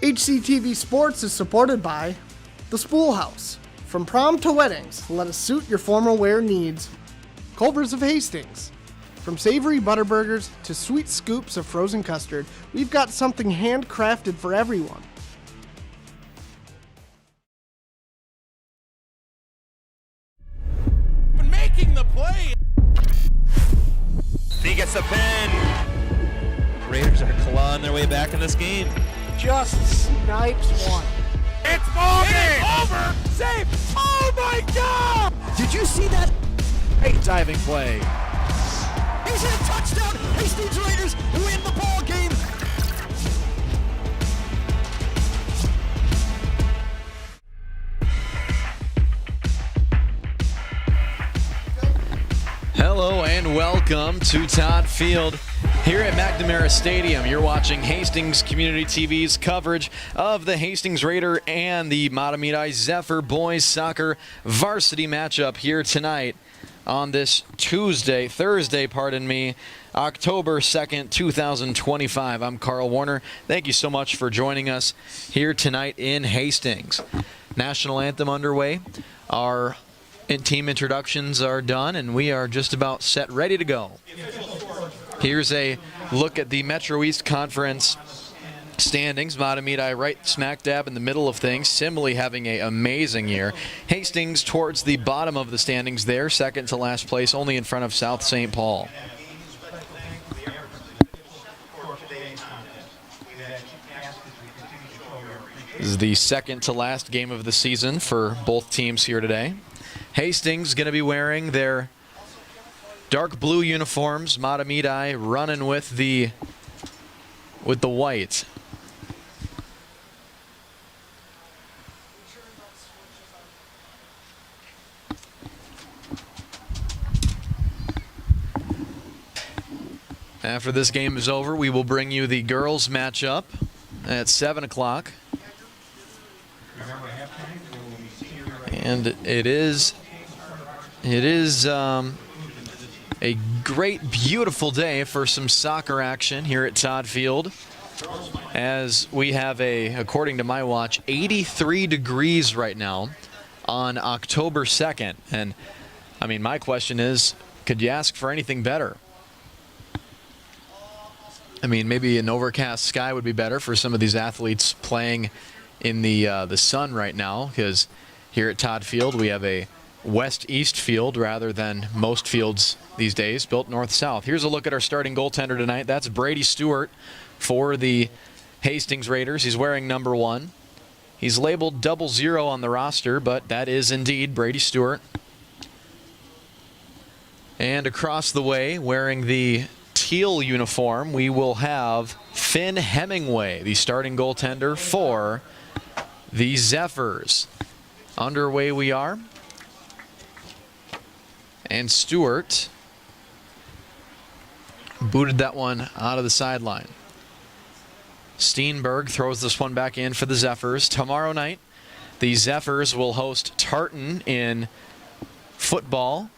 HCTV Sports is supported by The Spool House. From prom to weddings, let us suit your formal wear needs. Culver's of Hastings. From savory butterburgers to sweet scoops of frozen custard, we've got something handcrafted for everyone. Making the play. He gets the pin. Raiders are clawing their way back in this game. Just snipes one. It's over. Safe. Oh my God! Did you see that? Great diving play. He's hit a touchdown. Hastings Raiders win the ball game. Hello and welcome to Todd Field here at Mahtomedi Stadium. You're watching Hastings Community TV's coverage of the Hastings Raider and the Mahtomedi Zephyr boys soccer varsity matchup here tonight on this Thursday, October 2nd, 2025. I'm Carl Warner. Thank you so much for joining us here tonight in Hastings. National anthem underway. Our team introductions are done, and we are just about set, ready to go. Here's a look at the Metro East Conference standings. Mahtomedi right smack dab in the middle of things. Simile having an amazing year. Hastings towards the bottom of the standings there, second to last place, only in front of South St. Paul. This is the second to last game of the season for both teams here today. Hastings going to be wearing their dark blue uniforms. Mahtomedi running with the white. After this game is over, we will bring you the girls matchup at 7 o'clock. And it is a great, beautiful day for some soccer action here at Todd Field, as we have according to my watch, 83 degrees right now on October 2nd. And I mean, my question is, could you ask for anything better? I mean, maybe an overcast sky would be better for some of these athletes playing in the sun right now, because here at Todd Field we have a west-east field rather than most fields these days, built north-south. Here's a look at our starting goaltender tonight. That's Brady Stewart for the Hastings Raiders. He's wearing number 1. He's labeled 00 on the roster, but that is indeed Brady Stewart. And across the way, wearing the teal uniform, we will have Finn Hemingway, the starting goaltender for the Zephyrs. Underway we are. And Stewart booted that one out of the sideline. Steenberg throws this one back in for the Zephyrs. Tomorrow night, the Zephyrs will host Tartan in football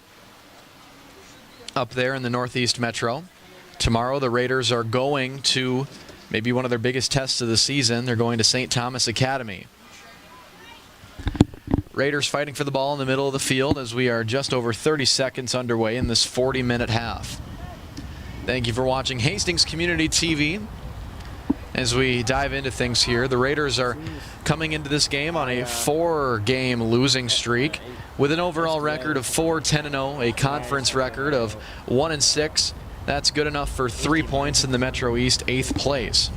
up there in the Northeast Metro. Tomorrow, the Raiders are going to maybe one of their biggest tests of the season. They're going to St. Thomas Academy. Raiders fighting for the ball in the middle of the field as we are just over 30 seconds underway in this 40-minute half. Thank you for watching Hastings Community TV. As we dive into things here, the Raiders are coming into this game on a 4-game losing streak with an overall record of 4-10-0, a conference record of 1-6. That's good enough for 3 points in the Metro East 8th place.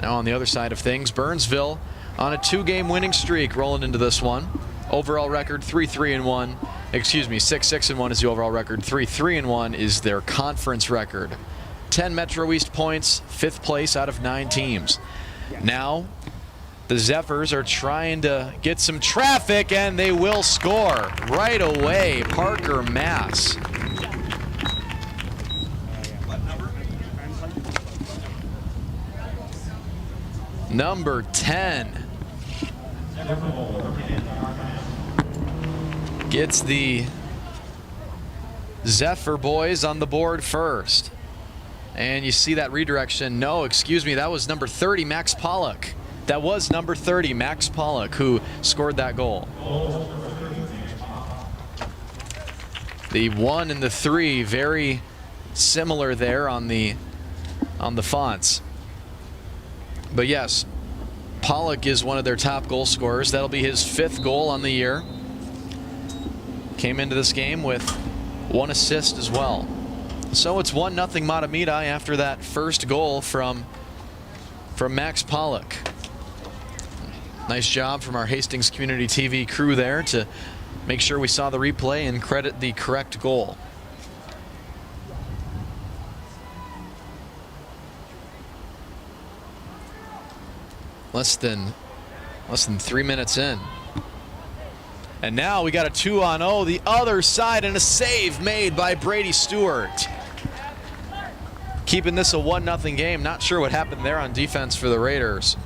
Now on the other side of things, Burnsville on a 2-game winning streak rolling into this one. Overall record 3-3-1. Excuse me, 6-6-1 is the overall record. 3-3-1 is their conference record. 10 Metro East points, 5th place out of 9 teams. Now, the Zephyrs are trying to get some traffic, and they will score right away. Parker Mass. Number 10. Gets the Zephyr boys on the board first. And you see that redirection. No, excuse me, that was number 30, Max Pollock. That was number 30, Max Pollock, who scored that goal. The 1 and the 3, very similar there on the fonts. But yes, Pollock is one of their top goal scorers. That'll be his 5th goal on the year. Came into this game with 1 assist as well. So it's 1-0 Mahtomedi after that first goal from Max Pollock. Nice job from our Hastings Community TV crew there to make sure we saw the replay and credit the correct goal. Less than 3 minutes in. And now we got a 2-on-0, the other side, and a save made by Brady Stewart. Keeping this a 1-0 game. Not sure what happened there on defense for the Raiders.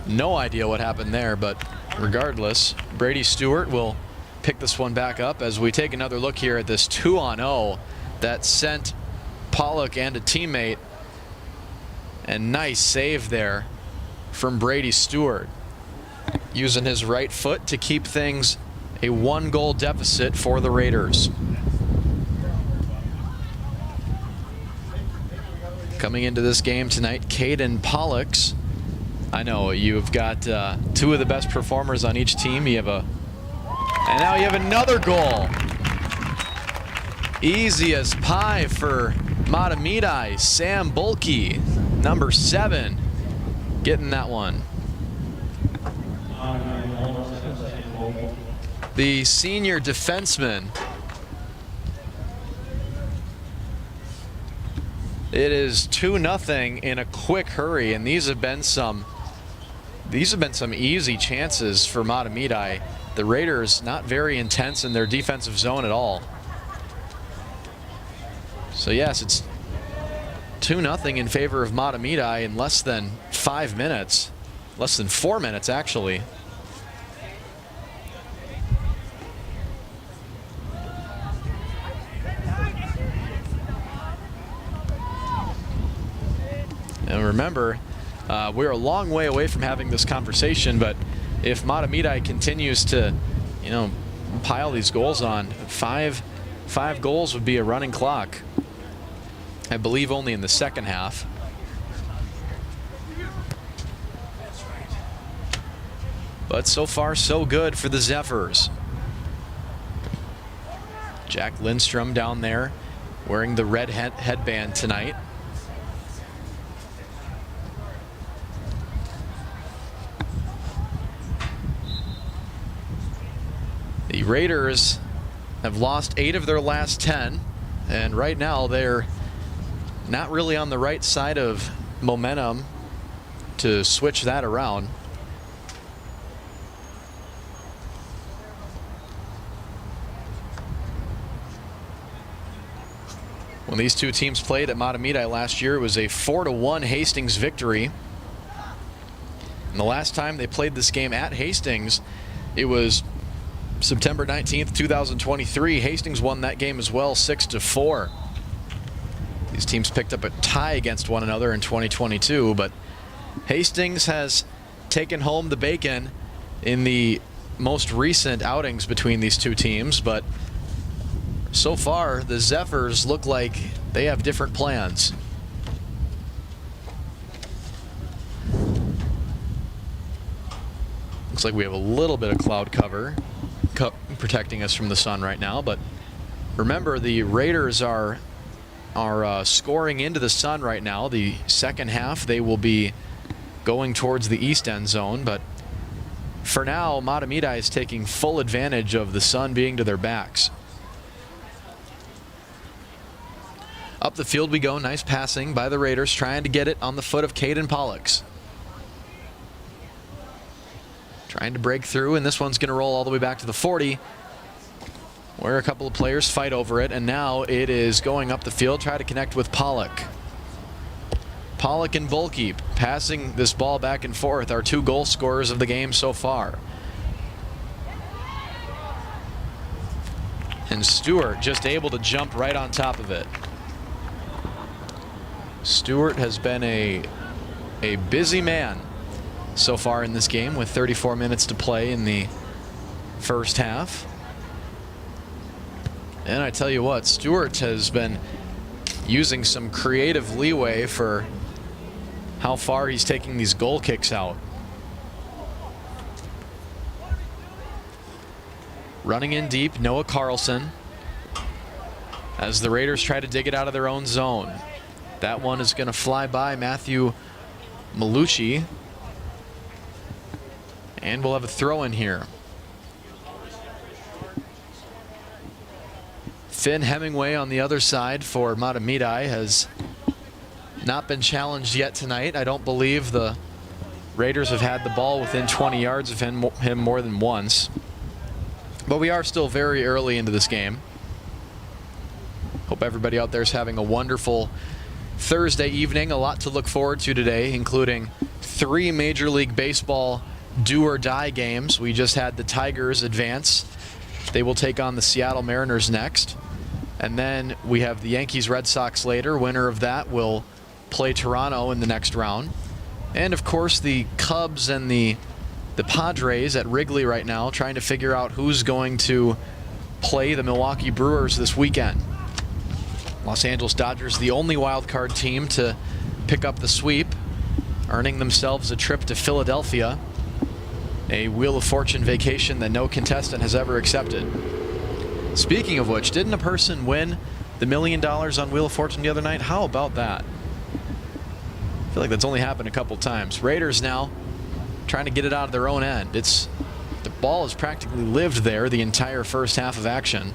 No idea what happened there, but regardless, Brady Stewart will pick this one back up as we take another look here at this 2-on-0 that sent Pollock and a teammate. And nice save there from Brady Stewart, using his right foot to keep things a 1-goal deficit for the Raiders. Coming into this game tonight, Caden Pollocks. I know you've got 2 of the best performers on each team. And now you have another goal. Easy as pie for Mahtomedi. Sam Bulkey, number 7. Getting that one. The senior defenseman. It is 2-0 in a quick hurry, and these have been some easy chances for Mahtomedi. The Raiders not very intense in their defensive zone at all. So yes, it's 2-0 in favor of Mahtomedi in less than 5 minutes. Less than 4 minutes, actually. And remember, we're a long way away from having this conversation, but if Mahtomedi continues to, pile these goals on, five goals would be a running clock. I believe only in the second half. But so far, so good for the Zephyrs. Jack Lindstrom down there wearing the red headband tonight. The Raiders have lost 8 of their last 10, and right now they're not really on the right side of momentum to switch that around. When these two teams played at Mahtomedi last year, it was a 4-1 Hastings victory. And the last time they played this game at Hastings, it was September 19th, 2023. Hastings won that game as well, 6-4. These teams picked up a tie against one another in 2022, but Hastings has taken home the bacon in the most recent outings between these two teams, but so far the Zephyrs look like they have different plans. Looks like we have a little bit of cloud cover protecting us from the sun right now, but remember, the Raiders are scoring into the sun right now. The second half they will be going towards the east end zone, but for now Mahtomedi is taking full advantage of the sun being to their backs. Up the field we go. Nice passing by the Raiders, trying to get it on the foot of Caden Pollux. Trying to break through, and this one's going to roll all the way back to the 40, where a couple of players fight over it, and now it is going up the field. Try to connect with Pollock. Pollock and Volke passing this ball back and forth, our two goal scorers of the game so far. And Stewart just able to jump right on top of it. Stewart has been a busy man so far in this game, with 34 minutes to play in the first half. And I tell you what, Stewart has been using some creative leeway for how far he's taking these goal kicks out. Running in deep, Noah Carlson, as the Raiders try to dig it out of their own zone. That one is going to fly by Matthew Malucci, and we'll have a throw in here. Finn Hemingway on the other side for Mahtomedi has not been challenged yet tonight. I don't believe the Raiders have had the ball within 20 yards of him more than once. But we are still very early into this game. Hope everybody out there is having a wonderful Thursday evening. A lot to look forward to today, including 3 Major League Baseball do-or-die games. We just had the Tigers advance. They will take on the Seattle Mariners next. And then we have the Yankees-Red Sox later. Winner of that will play Toronto in the next round. And of course the Cubs and the Padres at Wrigley right now, trying to figure out who's going to play the Milwaukee Brewers this weekend. Los Angeles Dodgers, the only wild card team to pick up the sweep, earning themselves a trip to Philadelphia, a Wheel of Fortune vacation that no contestant has ever accepted. Speaking of which, didn't a person win the $1 million on Wheel of Fortune the other night? How about that? I feel like that's only happened a couple times. Raiders now trying to get it out of their own end. The ball has practically lived there the entire first half of action.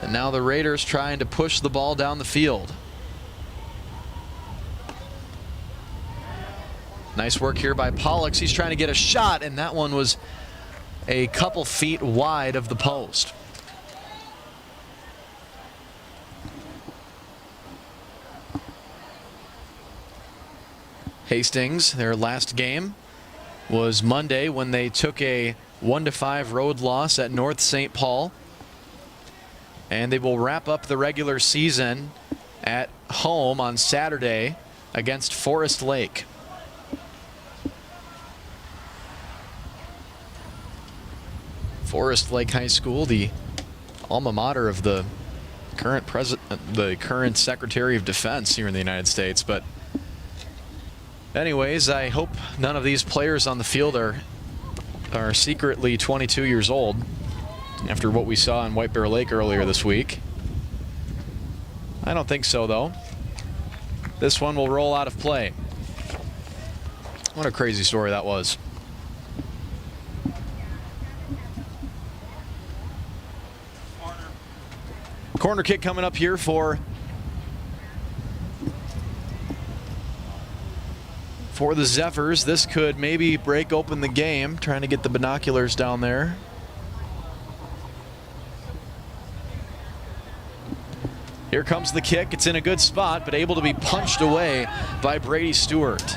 And now the Raiders trying to push the ball down the field. Nice work here by Pollux. He's trying to get a shot, and that one was a couple feet wide of the post. Hastings, their last game was Monday when they took a 1-5 road loss at North St. Paul. And they will wrap up the regular season at home on Saturday against Forest Lake. Forest Lake High School, the alma mater of the current Secretary of Defense here in the United States. But anyways, I hope none of these players on the field are secretly 22 years old after what we saw in White Bear Lake earlier this week. I don't think so, though. This one will roll out of play. What a crazy story that was. Corner kick coming up here for for the Zephyrs. This could maybe break open the game. Trying to get the binoculars down there. Here comes the kick. It's in a good spot, but able to be punched away by Brady Stewart.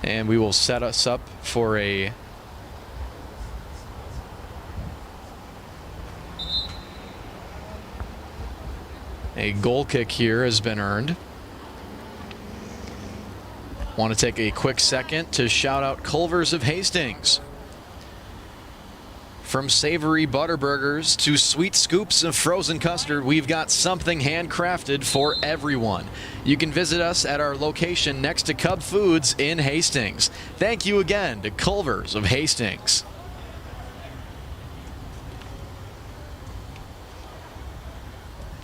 And we will set us up for a goal kick here has been earned. Want to take a quick second to shout out Culver's of Hastings. From savory butterburgers to sweet scoops of frozen custard, we've got something handcrafted for everyone. You can visit us at our location next to Cub Foods in Hastings. Thank you again to Culver's of Hastings.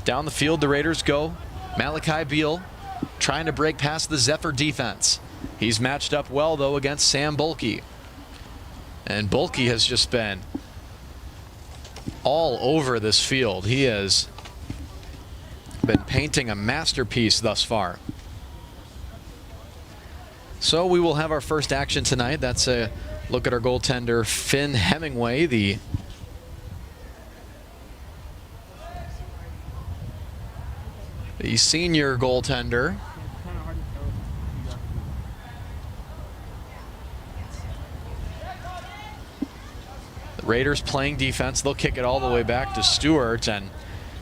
Down the field, the Raiders go. Malachi Beal trying to break past the Zephyr defense. He's matched up well, though, against Sam Bulkey. And Bulkey has just been all over this field. He has been painting a masterpiece thus far. So we will have our first action tonight. That's a look at our goaltender, Finn Hemingway, the senior goaltender. The Raiders playing defense. They'll kick it all the way back to Stewart, and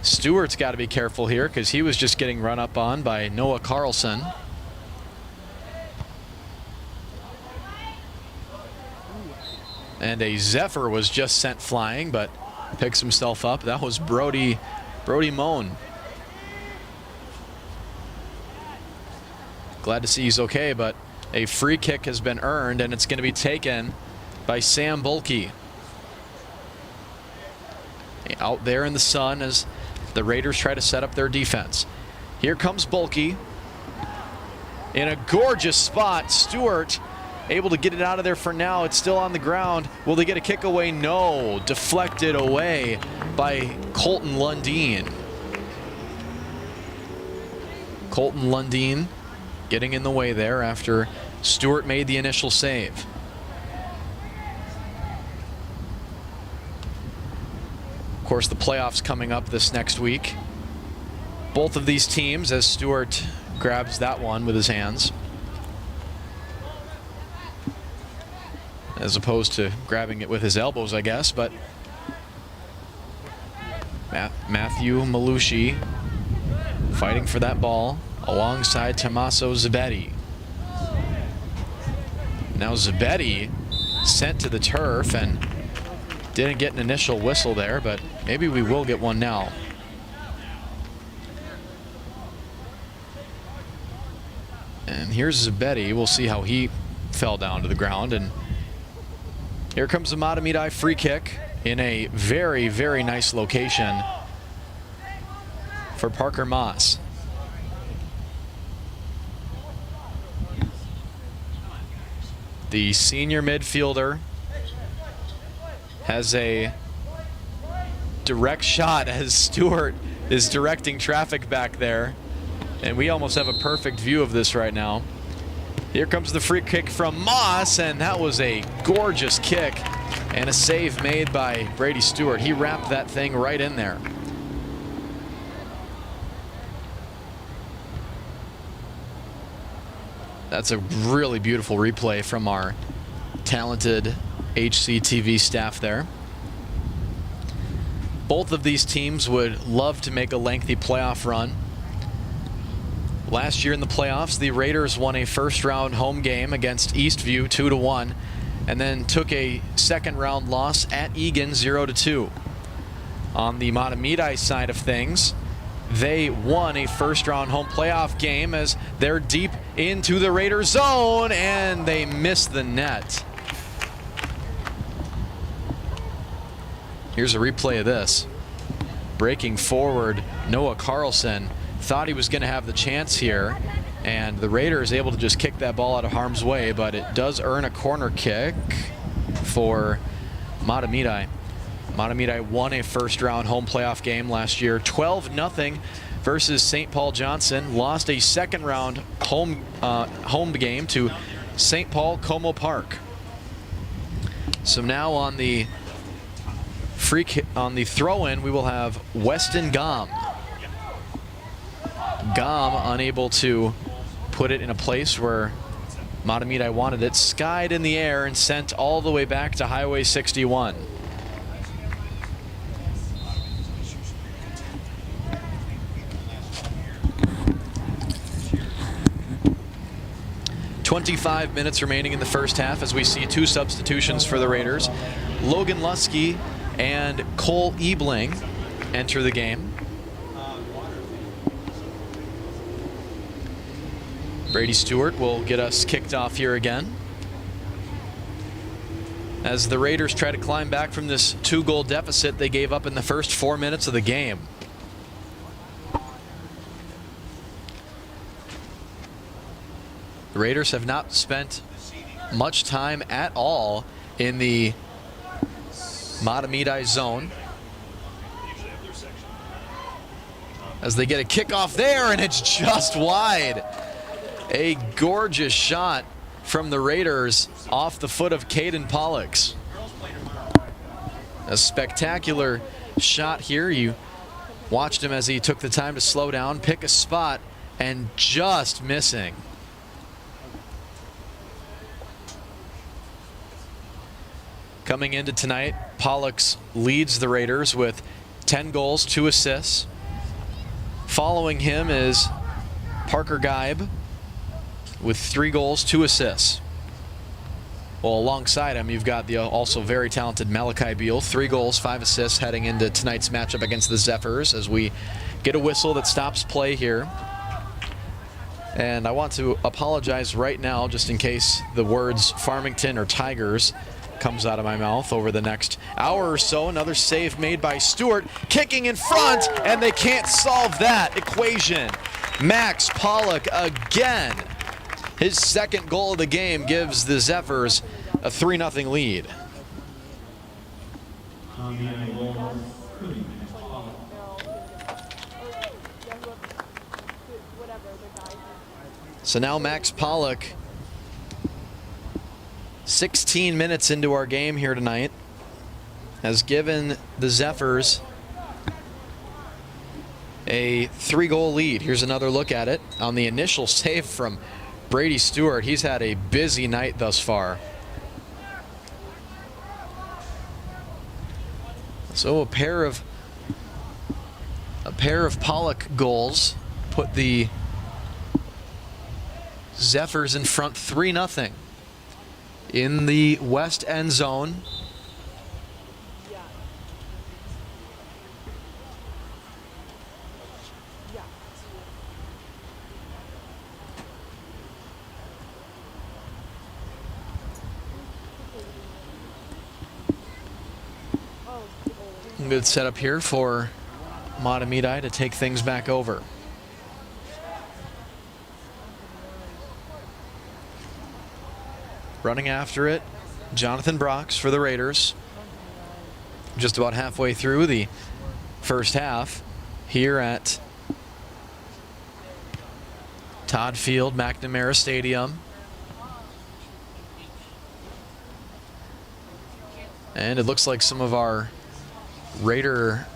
Stewart's got to be careful here because he was just getting run up on by Noah Carlson. And a Zephyr was just sent flying, but picks himself up. That was Brody Moan. Glad to see he's okay, but a free kick has been earned, and it's going to be taken by Sam Bulkey. Out there in the sun as the Raiders try to set up their defense. Here comes Bulkey in a gorgeous spot. Stewart able to get it out of there for now. It's still on the ground. Will they get a kick away? No. Deflected away by Colton Lundeen. Colton Lundeen getting in the way there after Stewart made the initial save. Of course, the playoffs coming up this next week. Both of these teams, as Stewart grabs that one with his hands, as opposed to grabbing it with his elbows, I guess. But Matthew Malushi fighting for that ball alongside Tommaso Zabetti. Now Zabetti sent to the turf and didn't get an initial whistle there, but maybe we will get one now. And here's Zabetti. We'll see how he fell down to the ground. And here comes the Mahtomedi free kick in a very, very nice location for Parker Moss. The senior midfielder has a direct shot as Stewart is directing traffic back there. And we almost have a perfect view of this right now. Here comes the free kick from Moss, and that was a gorgeous kick and a save made by Brady Stewart. He wrapped that thing right in there. That's a really beautiful replay from our talented HCTV staff there. Both of these teams would love to make a lengthy playoff run. Last year in the playoffs, the Raiders won a first-round home game against Eastview 2-1, and then took a second-round loss at Egan 0-2. On the Mahtomedi side of things, they won a first-round home playoff game as they're deep into the Raiders zone, and they missed the net. Here's a replay of this. Breaking forward, Noah Carlson thought he was going to have the chance here, and the Raiders able to just kick that ball out of harm's way, but it does earn a corner kick for Mahtomedi. Mahtomedi won a first-round home playoff game last year, 12-0 versus St. Paul Johnson. Lost a second-round home game to St. Paul Como Park. So now on the throw-in, we will have Weston Gom. Gom unable to put it in a place where Mahtomedi wanted it. Skied in the air and sent all the way back to Highway 61. .25 minutes remaining in the first half as we see two substitutions for the Raiders. Logan Lusky and Cole Ebling enter the game. Brady Stewart will get us kicked off here again as the Raiders try to climb back from this 2-goal deficit they gave up in the first 4 minutes of the game. The Raiders have not spent much time at all in the Mahtomedi zone as they get a kickoff there, and it's just wide. A gorgeous shot from the Raiders off the foot of Caden Pollux. A spectacular shot here. You watched him as he took the time to slow down, pick a spot, and just missing. Coming into tonight, Pollux leads the Raiders with 10 goals, 2 assists. Following him is Parker Geib with 3 goals, 2 assists. Well, alongside him, you've got the also very talented Malachi Beal, 3 goals, 5 assists heading into tonight's matchup against the Zephyrs as we get a whistle that stops play here. And I want to apologize right now just in case the words Farmington or Tigers comes out of my mouth over the next hour or so. Another save made by Stewart, kicking in front, and they can't solve that equation. Max Pollock again. His second goal of the game gives the Zephyrs a 3-0 lead. So now Max Pollock, 16 minutes into our game here tonight, has given the Zephyrs a 3-goal lead. Here's another look at it. On the initial save from Brady Stewart, he's had a busy night thus far. So a pair of Pollock goals put the Zephyrs in front 3-0 in the west end zone. Good setup here for Mahtomedi to take things back over. Running after it, Jonathan Brox for the Raiders. Just about halfway through the first half here at Todd Field, McNamara Stadium. And it looks like some of our Raider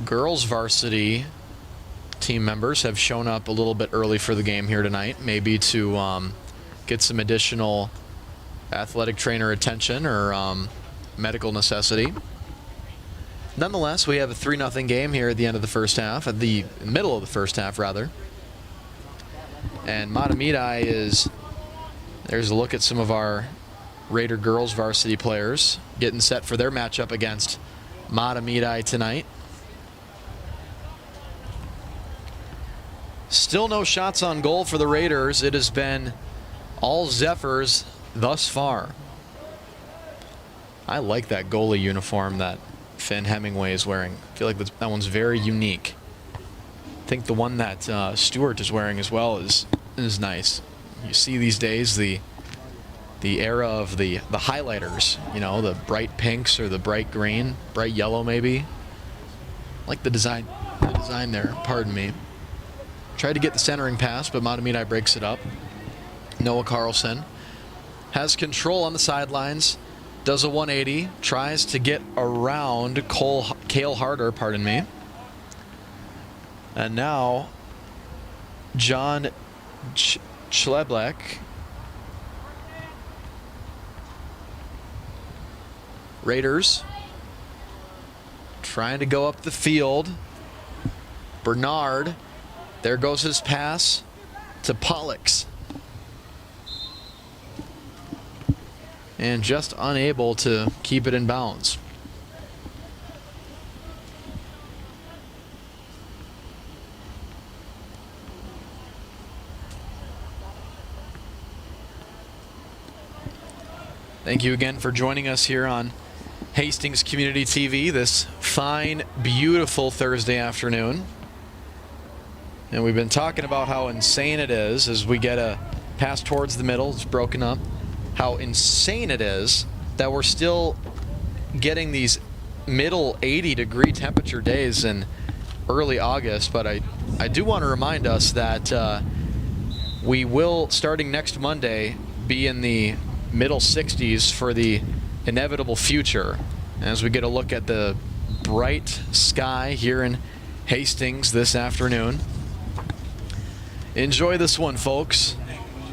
girls varsity team members have shown up a little bit early for the game here tonight, maybe to get some additional athletic trainer attention or medical necessity. Nonetheless, we have a 3-0 game here at the end of the first half, at the middle of the first half rather. And Mahtomedi is, there's a look at some of our Raider girls varsity players getting set for their matchup against Mahtomedi tonight. Still no shots on goal for the Raiders. It has been all Zephyrs thus far. I like that goalie uniform that Finn Hemingway is wearing. I feel like that one's very unique. I think the one that Stewart is wearing as well is nice. You see these days the the era of the highlighters, you know, the bright pinks or the bright green, bright yellow maybe. I like the design there, pardon me. Tried to get the centering pass, but Mahtomedi breaks it up. Noah Carlson has control on the sidelines, does a 180, tries to get around Cale Harder, pardon me. And now John Chleblek Raiders trying to go up the field. Bernard, there goes his pass to Pollux. And just unable to keep it in bounds. Thank you again for joining us here on Hastings Community TV this fine, beautiful Thursday afternoon. And we've been talking about how insane it is as we get a pass towards the middle. It's broken up. How insane it is that we're still getting these middle 80-degree temperature days in early August. But I do want to remind us that we will, starting next Monday, be in the middle 60s for the inevitable future as we get a look at the bright sky here in Hastings this afternoon. Enjoy this one, folks.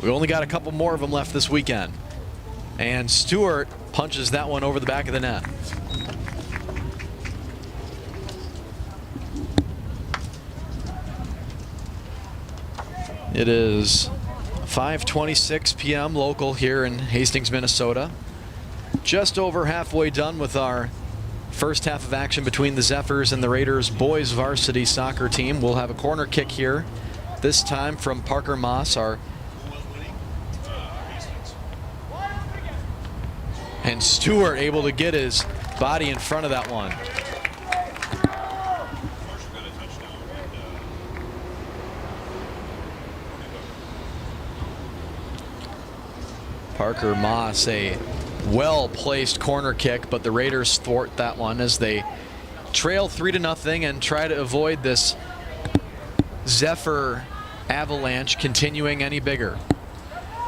We only got a couple more of them left this weekend. And Stewart punches that one over the back of the net. It is 5:26 p.m. local here in Hastings, Minnesota. Just over halfway done with our first half of action between the Zephyrs and the Raiders boys varsity soccer team. We'll have a corner kick here, this time from Parker Moss, and Stewart able to get his body in front of that one. Parker Moss, a well-placed corner kick, but the Raiders thwart that one as they trail 3-0 and try to avoid this Zephyr avalanche continuing any bigger.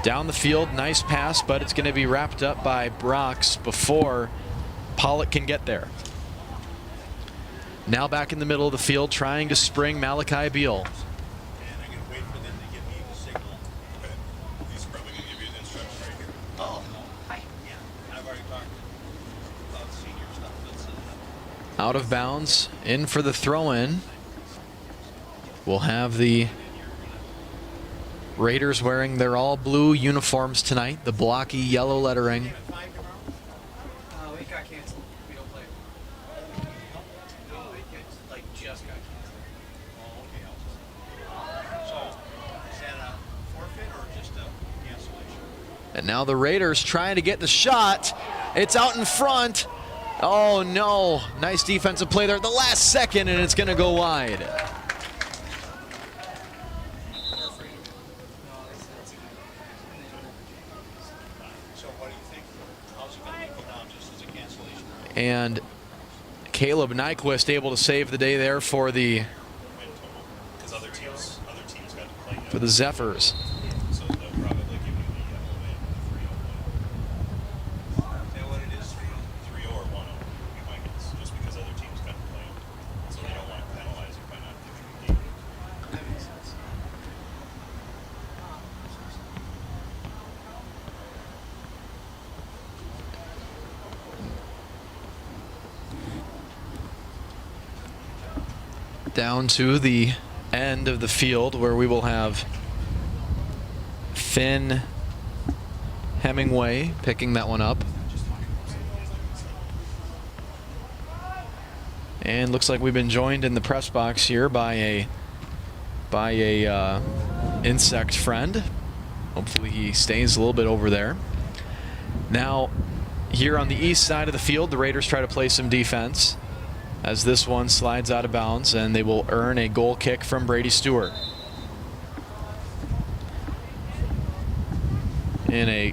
Down the field, nice pass, but it's going to be wrapped up by Brox before Pollock can get there. Now back in the middle of the field, trying to spring Malachi Beal. Out of bounds, in for the throw-in. We'll have the Raiders wearing their all-blue uniforms tonight, the blocky yellow lettering. It got canceled. We don't play. No, it just got canceled. Oh, okay. So, is that a forfeit or just a cancellation? And now the Raiders trying to get the shot. It's out in front. Oh no, nice defensive play there at the last second, and it's going to go wide. So what do you think? How's it going to go down just as a cancellation? And Caleb Nyquist able to save the day there for the Other teams got to play. for the Zephyrs. So they'll probably give you the win, 3-0 win. Is that what it is? 3-0 or 1-0? We might guess, just because other teams got to play. So they don't want to penalize you by not giving you the game. That makes sense. Down to the end of the field where we will have Finn Hemingway picking that one up. And looks like we've been joined in the press box here by a insect friend. Hopefully he stays a little bit over there. Now, here on the east side of the field, the Raiders try to play some defense as this one slides out of bounds, and they will earn a goal kick from Brady Stewart. In a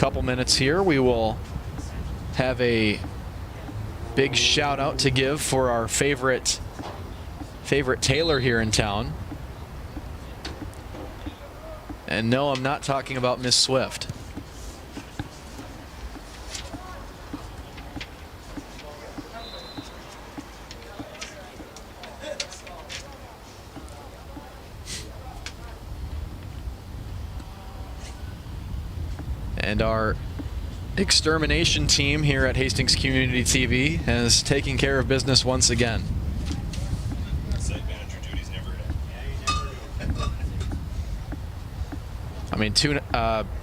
couple minutes here, we will have a big shout out to give for our favorite tailor here in town. And no, I'm not talking about Miss Swift. And our extermination team here at Hastings Community TV has taken care of business once again. Site manager duties never end. I mean,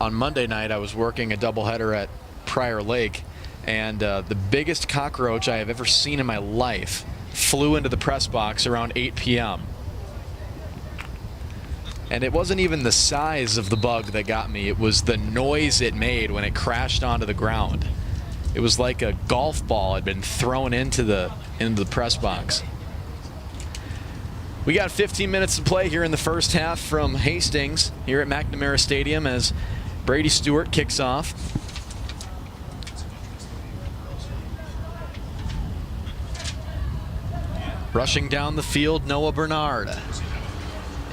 on Monday night, I was working a doubleheader at Prior Lake, and the biggest cockroach I have ever seen in my life flew into the press box around 8 p.m. And it wasn't even the size of the bug that got me. It was the noise it made when it crashed onto the ground. It was like a golf ball had been thrown into the press box. We got 15 minutes to play here in the first half from Hastings here at McNamara Stadium as Brady Stewart kicks off. Rushing down the field, Noah Bernard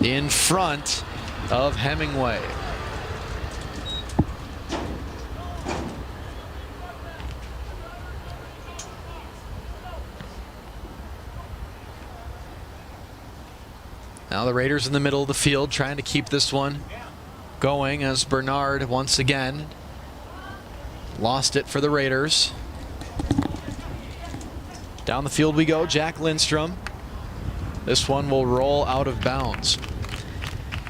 in front of Hemingway. Now the Raiders in the middle of the field trying to keep this one going as Bernard once again lost it for the Raiders. Down the field we go, Jack Lindstrom. This one will roll out of bounds.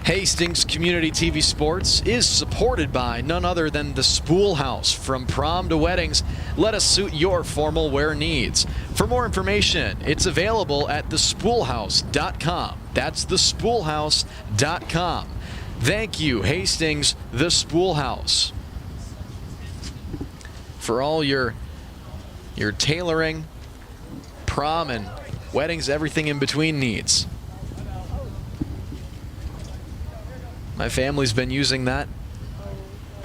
Hastings Community TV Sports is supported by none other than the Spool House. From prom to weddings, let us suit your formal wear needs. For more information, it's available at thespoolhouse.com. That's thespoolhouse.com. Thank you, Hastings, the Spool House, for all your tailoring, prom and weddings, everything in between needs. My family's been using that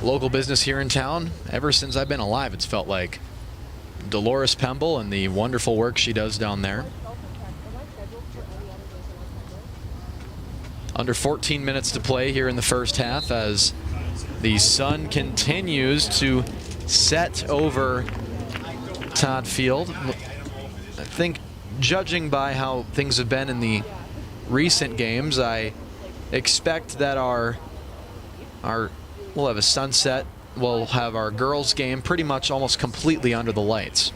local business here in town ever since I've been alive, it's felt like. Dolores Pemble and the wonderful work she does down there. Under 14 minutes to play here in the first half as the sun continues to set over Todd Field. I think, judging by how things have been in the recent games, I expect that we'll have a sunset. We'll have our girls' game pretty much almost completely under the lights.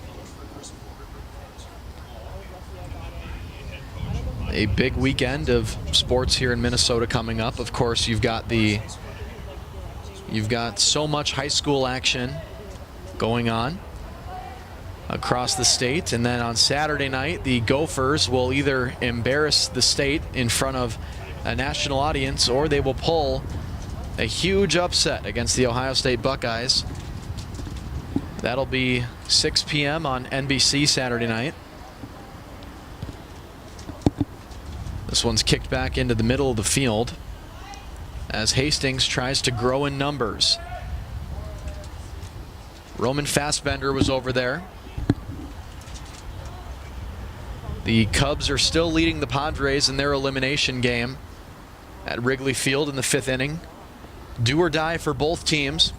A big weekend of sports here in Minnesota coming up. Of course, you've got so much high school action going on across the state, and then on Saturday night the Gophers will either embarrass the state in front of a national audience or they will pull a huge upset against the Ohio State Buckeyes. That'll be 6 p.m. on NBC Saturday night. This one's kicked back into the middle of the field as Hastings tries to grow in numbers. Roman Fassbender was over there. The Cubs are still leading the Padres in their elimination game at Wrigley Field in the 5th inning. Do or die for both teams.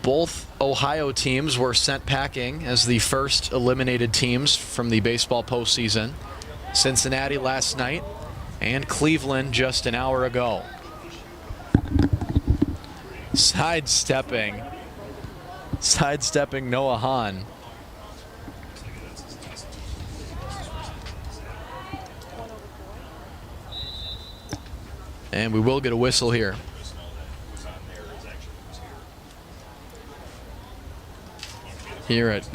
Both Ohio teams were sent packing as the first eliminated teams from the baseball postseason. Cincinnati last night and Cleveland just an hour ago. Sidestepping Noah Hahn. And we will get a whistle here. Here at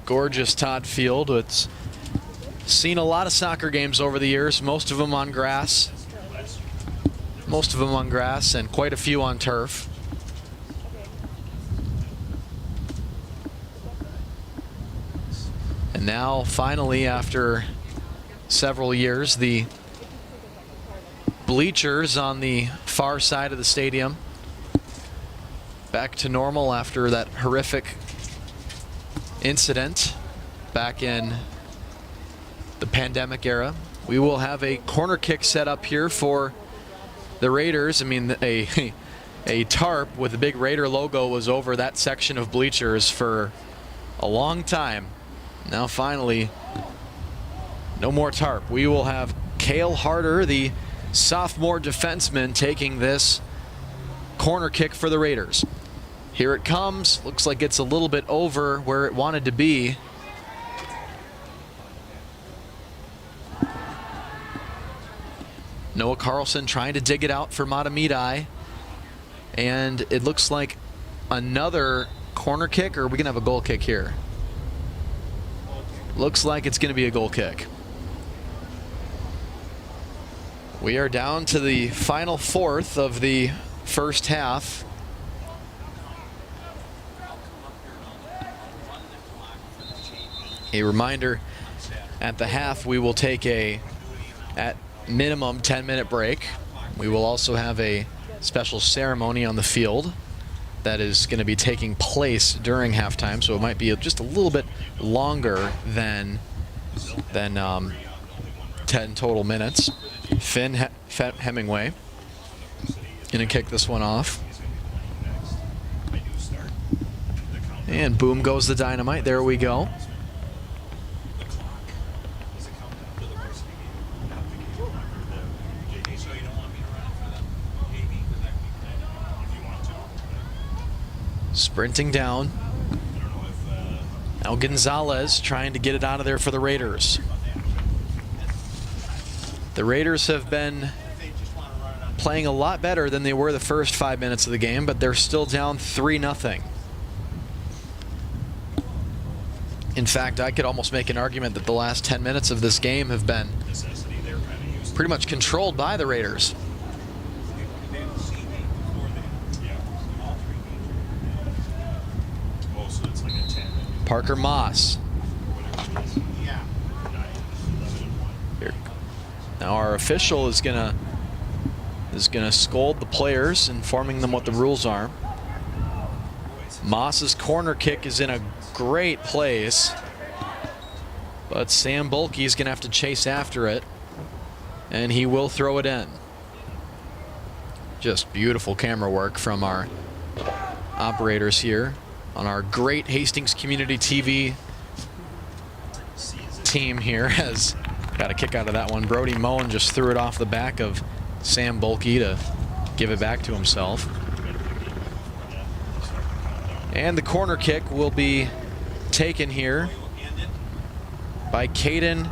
gorgeous Todd Field. It's seen a lot of soccer games over the years, most of them on grass. And quite a few on turf. And now, finally, after several years, the bleachers on the far side of the stadium. Back to normal after that horrific incident back in the pandemic era. We will have a corner kick set up here for the Raiders. I mean, a tarp with a big Raider logo was over that section of bleachers for a long time. Now finally, no more tarp. We will have Cale Harder, the sophomore defenseman, taking this corner kick for the Raiders. Here it comes. Looks like it's a little bit over where it wanted to be. Noah Carlson trying to dig it out for Mahtomedi. And it looks like another corner kick, or are we going to have a goal kick here? Looks like it's going to be a goal kick. We are down to the final fourth of the first half. A reminder, at the half we will take a, at minimum, 10-minute break. We will also have a special ceremony on the field that is going to be taking place during halftime, so it might be just a little bit longer than 10 total minutes. Finn Hemingway going to kick this one off. And boom goes the dynamite. There we go. Sprinting down. Now Gonzalez trying to get it out of there for the Raiders. The Raiders have been playing a lot better than they were the first 5 minutes of the game, but they're still down 3-0. In fact, I could almost make an argument that the last 10 minutes of this game have been pretty much controlled by the Raiders. Parker Moss. Here. Now our official is gonna scold the players, informing them what the rules are. Moss's corner kick is in a great place, but Sam Bulkey is gonna have to chase after it, and he will throw it in. Just beautiful camera work from our operators here on our great Hastings Community TV team here. Has got a kick out of that one. Brody Moen just threw it off the back of Sam Bulkey to give it back to himself. And the corner kick will be taken here by Caden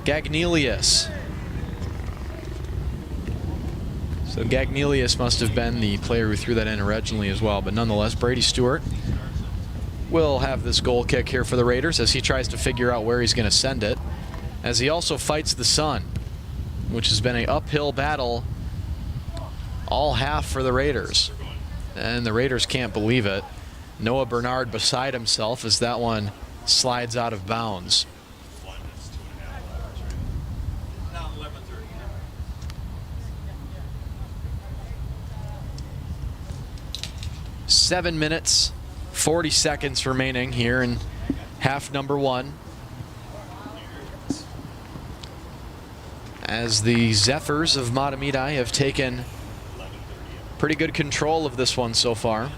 Gagnelius. So Gagnelius must have been the player who threw that in originally as well. But nonetheless, Brady Stewart will have this goal kick here for the Raiders as he tries to figure out where he's going to send it, as he also fights the sun, which has been an uphill battle all half for the Raiders. And the Raiders can't believe it. Noah Bernard beside himself as that one slides out of bounds. 7 minutes, 40 seconds remaining here in half number one, as the Zephyrs of Mahtomedi have taken pretty good control of this one so far.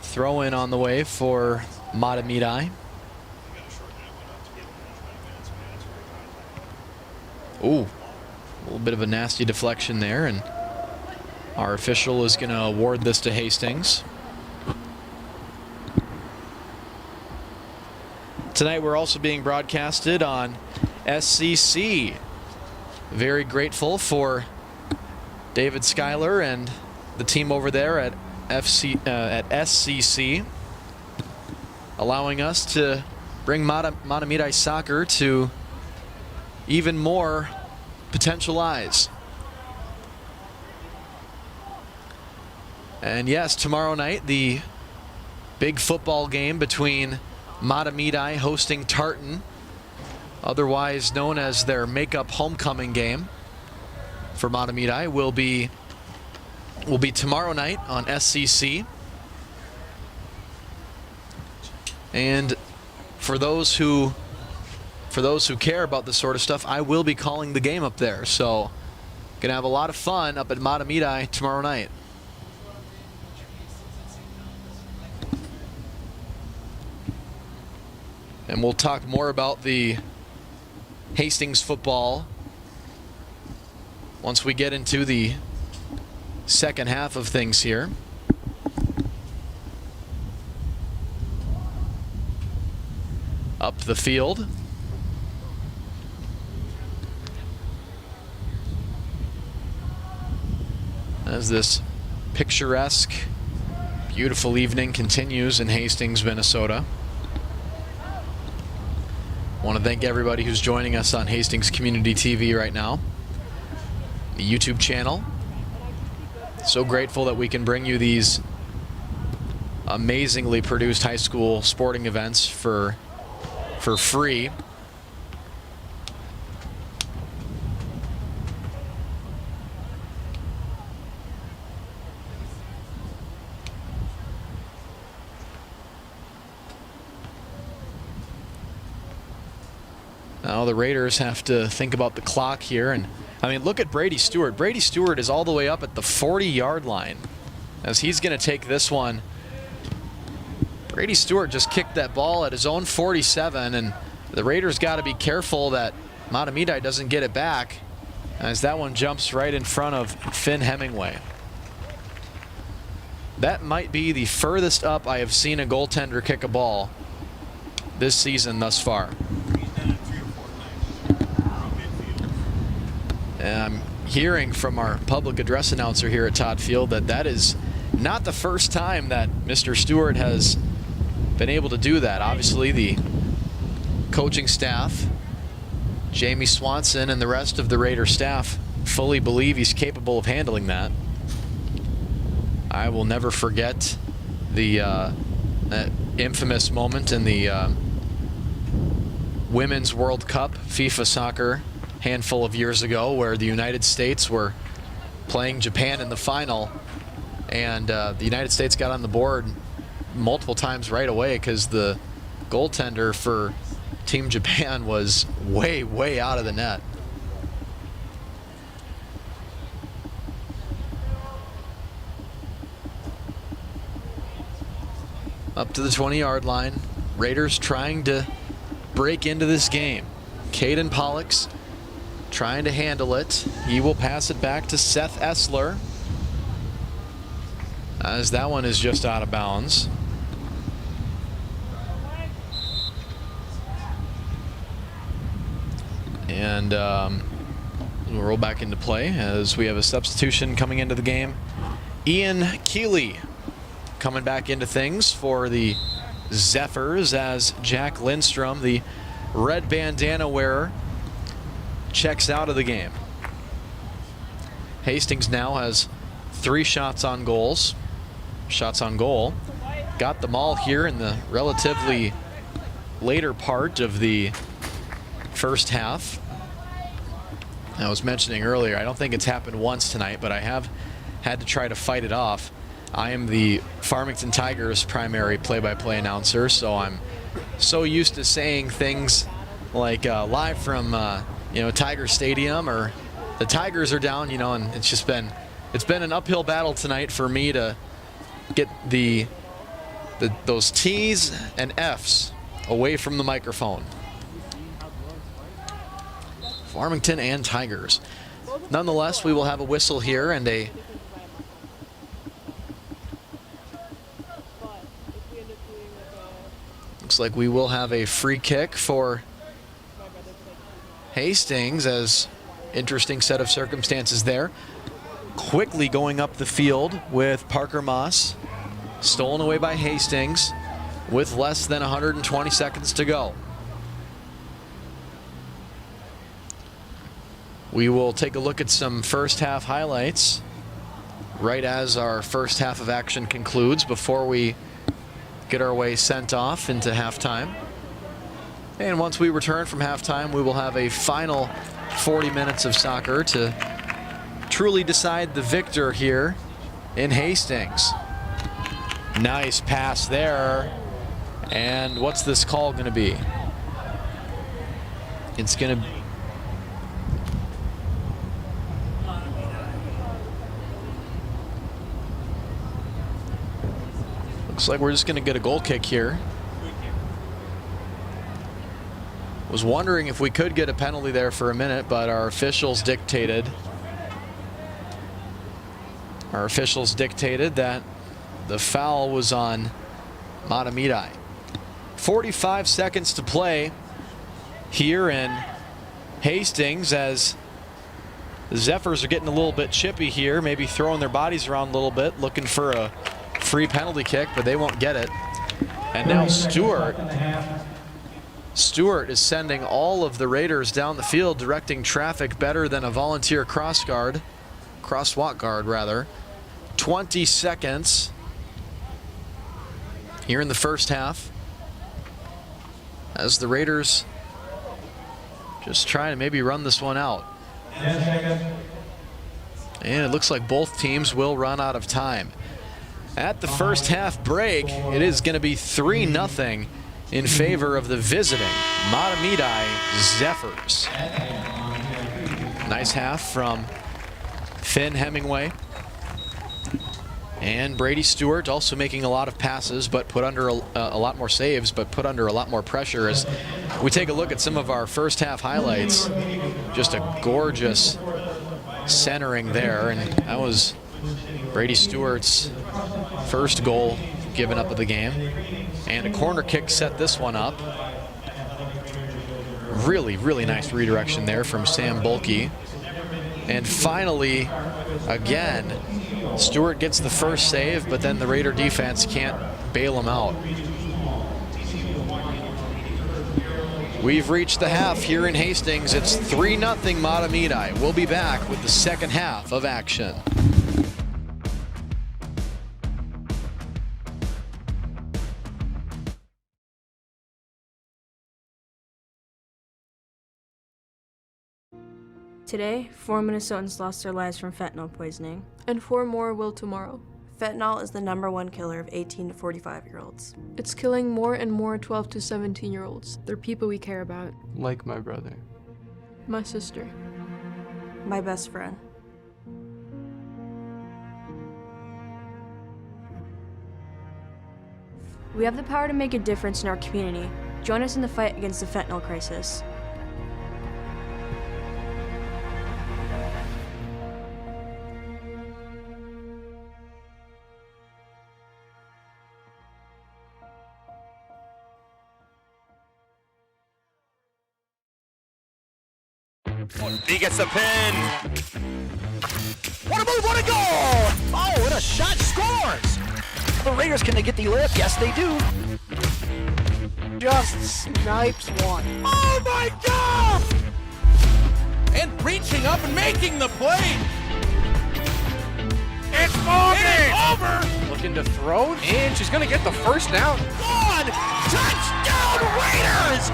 Throw in on the way for Mahtomedi. Ooh, a little bit of a nasty deflection there, and our official is going to award this to Hastings. Tonight we're also being broadcasted on SCC. Very grateful for David Schuyler and the team over there at SCC, allowing us to bring Mahtomedi soccer to even more potential eyes. And yes, tomorrow night the big football game between Mahtomedi hosting Tartan, otherwise known as their makeup homecoming game for Mahtomedi, will be tomorrow night on SCC. And for those who care about this sort of stuff, I will be calling the game up there. So gonna have a lot of fun up at Mahtomedi tomorrow night. And we'll talk more about the Hastings football once we get into the second half of things here. Up the field. As this picturesque, beautiful evening continues in Hastings, Minnesota. I want to thank everybody who's joining us on Hastings Community TV right now, the YouTube channel. So grateful that we can bring you these amazingly produced high school sporting events for free. Now the Raiders have to think about the clock here, and I mean, look at Brady Stewart. Brady Stewart is all the way up at the 40-yard line as he's going to take this one. Brady Stewart just kicked that ball at his own 47, and the Raiders got to be careful that Mahtomedi doesn't get it back as that one jumps right in front of Finn Hemingway. That might be the furthest up I have seen a goaltender kick a ball this season thus far. And I'm hearing from our public address announcer here at Todd Field that is not the first time that Mr. Stewart has been able to do that. Obviously, the coaching staff, Jamie Swanson and the rest of the Raider staff, fully believe he's capable of handling that. I will never forget the that infamous moment in the Women's World Cup FIFA soccer handful of years ago where the United States were playing Japan in the final, and the United States got on the board multiple times right away because the goaltender for Team Japan was way out of the net. Up to the 20-yard line. Raiders trying to break into this game. Caden Pollux trying to handle it. He will pass it back to Seth Essler, as that one is just out of bounds. And we'll roll back into play as we have a substitution coming into the game. Ian Keeley coming back into things for the Zephyrs as Jack Lindstrom, the red bandana wearer, checks out of the game. Hastings now has 3 shots on goal. Got them all here in the relatively later part of the first half. I was mentioning earlier, I don't think it's happened once tonight, but I have had to try to fight it off. I am the Farmington Tigers primary play-by-play announcer, so I'm so used to saying things like live from Tiger Stadium, or the Tigers are down, and it's been an uphill battle tonight for me to get those T's and F's away from the microphone. Farmington and Tigers. Nonetheless, we will have a whistle here and a looks like we will have a free kick for Hastings, as interesting set of circumstances there. Quickly going up the field with Parker Moss, stolen away by Hastings with less than 120 seconds to go. We will take a look at some first half highlights right as our first half of action concludes before we get our way sent off into halftime. And once we return from halftime, we will have a final 40 minutes of soccer to truly decide the victor here in Hastings. Nice pass there. And what's this call going to be? It's going to... Looks like we're just going to get a goal kick here. Was wondering if we could get a penalty there for a minute, but our officials dictated that the foul was on Mahtomedi. 45 seconds to play here in Hastings as the Zephyrs are getting a little bit chippy here, maybe throwing their bodies around a little bit, looking for a free penalty kick, but they won't get it. And now Stewart is sending all of the Raiders down the field, directing traffic better than a volunteer crosswalk guard rather. 20 seconds here in the first half as the Raiders just trying to maybe run this one out. And it looks like both teams will run out of time. At the first half break, it is going to be 3-0 in favor of the visiting Mahtomedi Zephyrs. Nice half from Finn Hemingway. And Brady Stewart also making a lot of passes, but put under a lot more saves, but put under a lot more pressure. As we take a look at some of our first half highlights, just a gorgeous centering there. And that was Brady Stewart's first goal given up of the game. And a corner kick set this one up. Really, really nice redirection there from Sam Bulkey. And finally, again, Stewart gets the first save, but then the Raider defense can't bail him out. We've reached the half here in Hastings. It's 3-0 Mahtomedi. We'll be back with the second half of action. Today, 4 Minnesotans lost their lives from fentanyl poisoning. And 4 more will tomorrow. Fentanyl is the #1 killer of 18 to 45-year-olds. It's killing more and more 12 to 17-year-olds. They're people we care about. Like my brother. My sister. My best friend. We have the power to make a difference in our community. Join us in the fight against the fentanyl crisis. He gets the pin. What a move, what a goal! Oh, what a shot, scores! The Raiders, can they get the lift? Yes, they do. Just snipes one. Oh my God! And reaching up and making the play. It's moving! Over! Looking to throw, and she's going to get the first down. Gone! Touchdown, Raiders!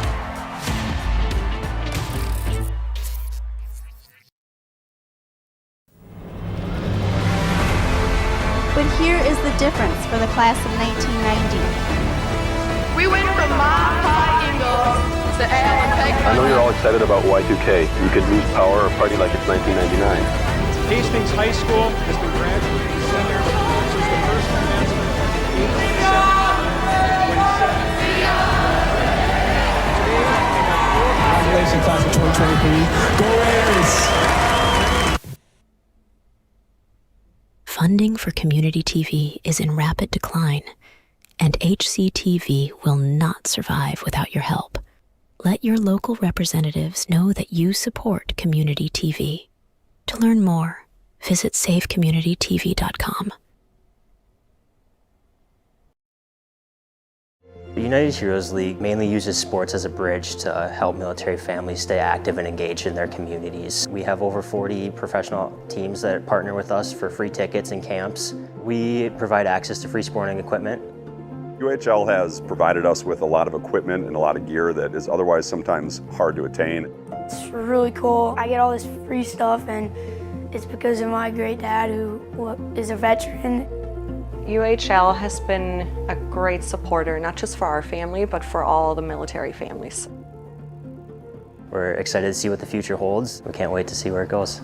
But here is the difference for the class of 1990. We went from mom pie Eagles to ale and peg. I know you're all excited about Y2K. You could lose power or party like it's 1999. Hastings High School has been graduating center since the first commencement. Congratulations, class of 2023. Go Raiders! Funding for community TV is in rapid decline, and HCTV will not survive without your help. Let your local representatives know that you support community TV. To learn more, visit savecommunitytv.com. The United Heroes League mainly uses sports as a bridge to help military families stay active and engaged in their communities. We have over 40 professional teams that partner with us for free tickets and camps. We provide access to free sporting equipment. UHL has provided us with a lot of equipment and a lot of gear that is otherwise sometimes hard to attain. It's really cool. I get all this free stuff, and it's because of my great dad, who is a veteran. UHL has been a great supporter, not just for our family, but for all the military families. We're excited to see what the future holds. We can't wait to see where it goes.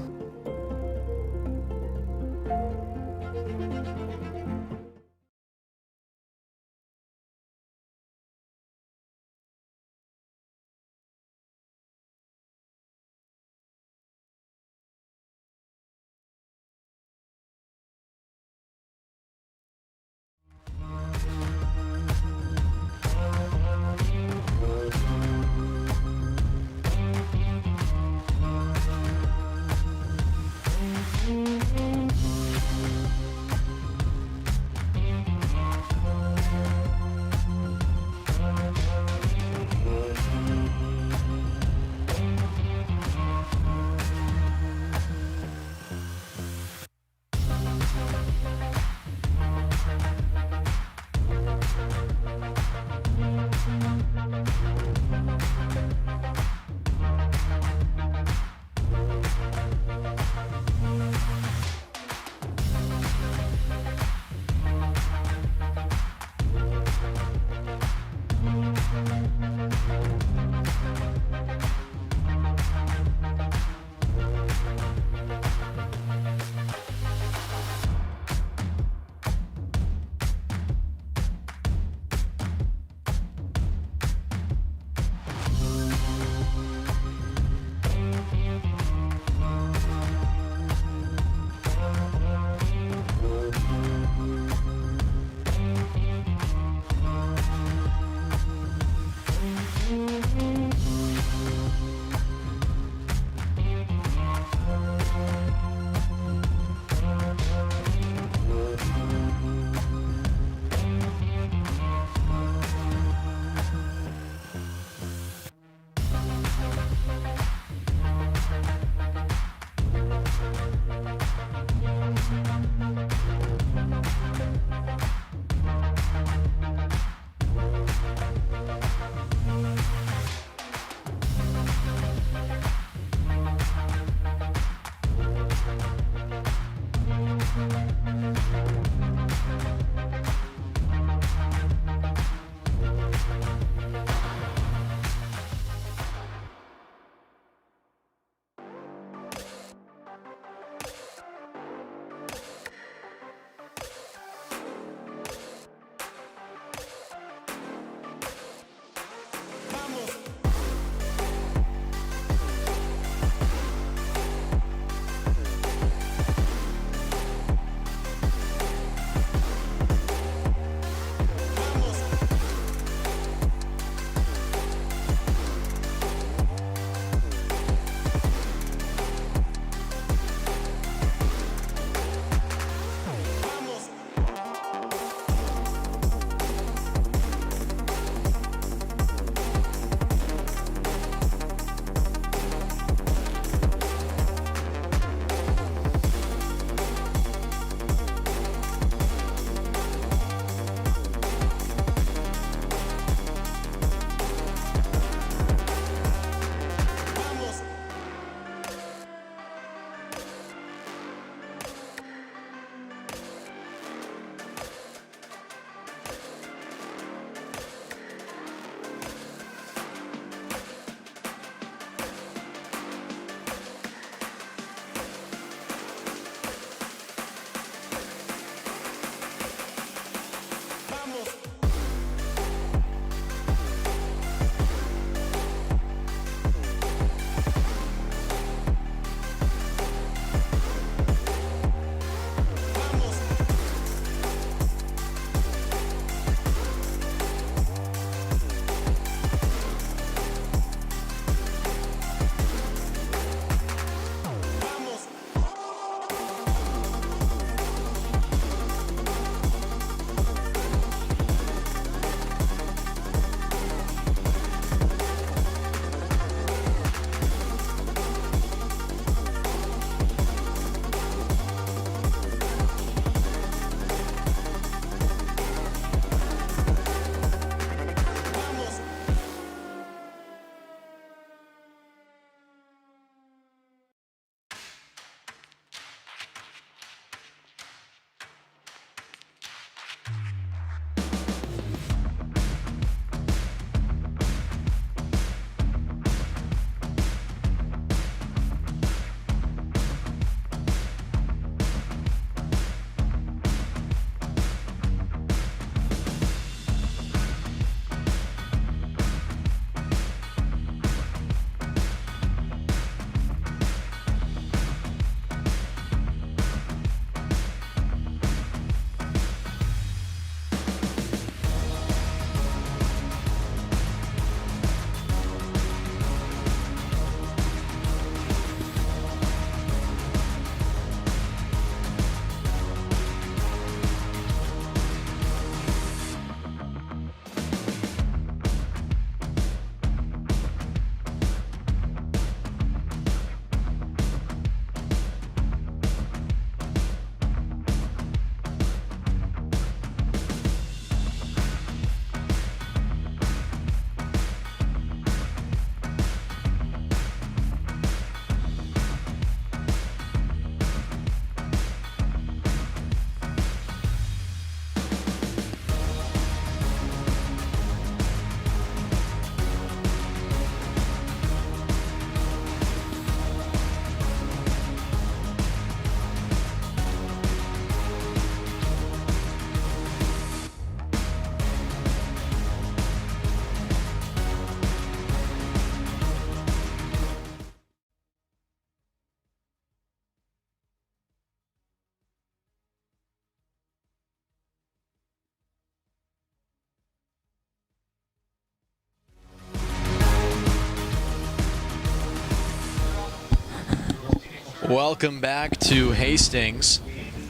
Welcome back to Hastings,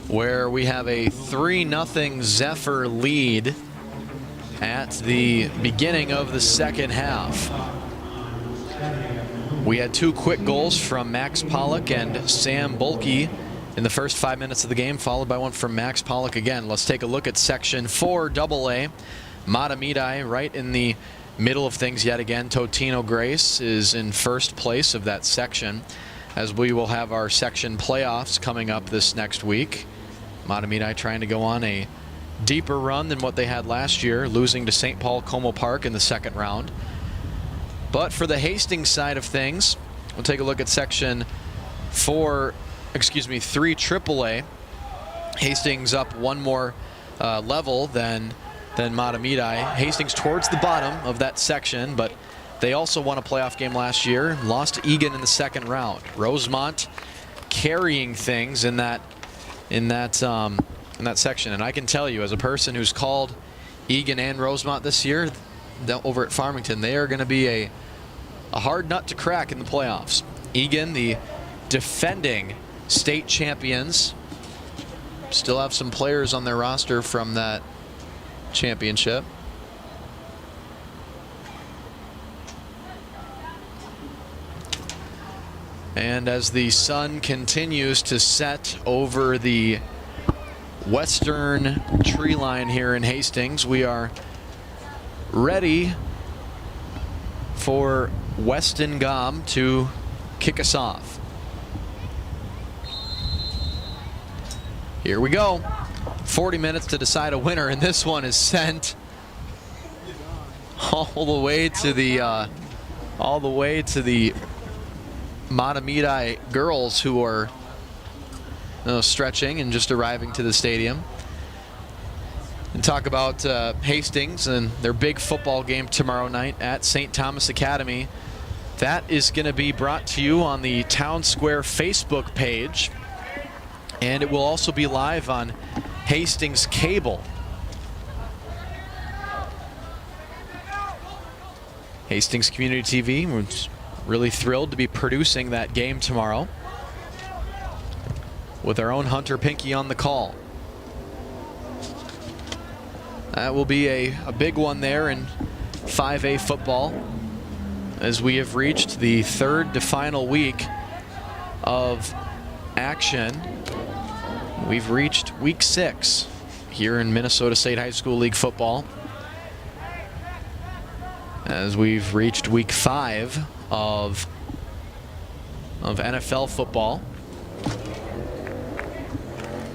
where we have a 3-0 Zephyr lead at the beginning of the second half. We had 2 quick goals from Max Pollock and Sam Bulkey in the first 5 minutes of the game, followed by one from Max Pollock again. Let's take a look at Section 4 AA. Mahtomedi right in the middle of things yet again. Totino Grace is in first place of that section, as we will have our section playoffs coming up this next week. Mahtomedi trying to go on a deeper run than what they had last year, losing to St. Paul Como Park in the second round. But for the Hastings side of things, we'll take a look at section 3 AAA. Hastings up one more level than Mahtomedi. Hastings towards the bottom of that section, but they also won a playoff game last year, lost to Egan in the second round. Rosemont carrying things in that section, and I can tell you, as a person who's called Egan and Rosemont this year over at Farmington, they are going to be a hard nut to crack in the playoffs. Egan, the defending state champions, still have some players on their roster from that championship. And as the sun continues to set over the western tree line here in Hastings, we are ready for Weston Gom to kick us off. Here we go. 40 minutes to decide a winner, and this one is sent all the way to the Mahtomedi girls, who are stretching and just arriving to the stadium. And talk about Hastings and their big football game tomorrow night at St. Thomas Academy. That is going to be brought to you on the Town Square Facebook page, and it will also be live on Hastings Cable. Hastings Community TV, we're really thrilled to be producing that game tomorrow with our own Hunter Pinky on the call. That will be a big one there in 5A football, as we have reached the third to final week of action. We've reached week 6 here in Minnesota State High School League football, as we've reached week 5 of NFL football.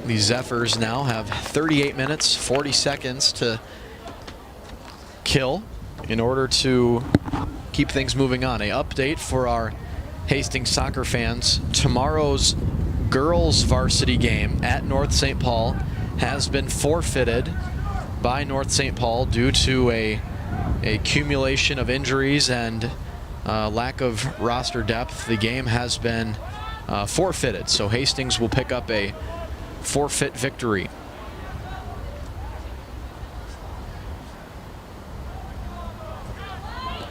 The Zephyrs now have 38 minutes, 40 seconds to kill in order to keep things moving on. An update for our Hastings soccer fans: tomorrow's girls varsity game at North St. Paul has been forfeited by North St. Paul due to a accumulation of injuries and lack of roster depth. The game has been forfeited, so Hastings will pick up a forfeit victory.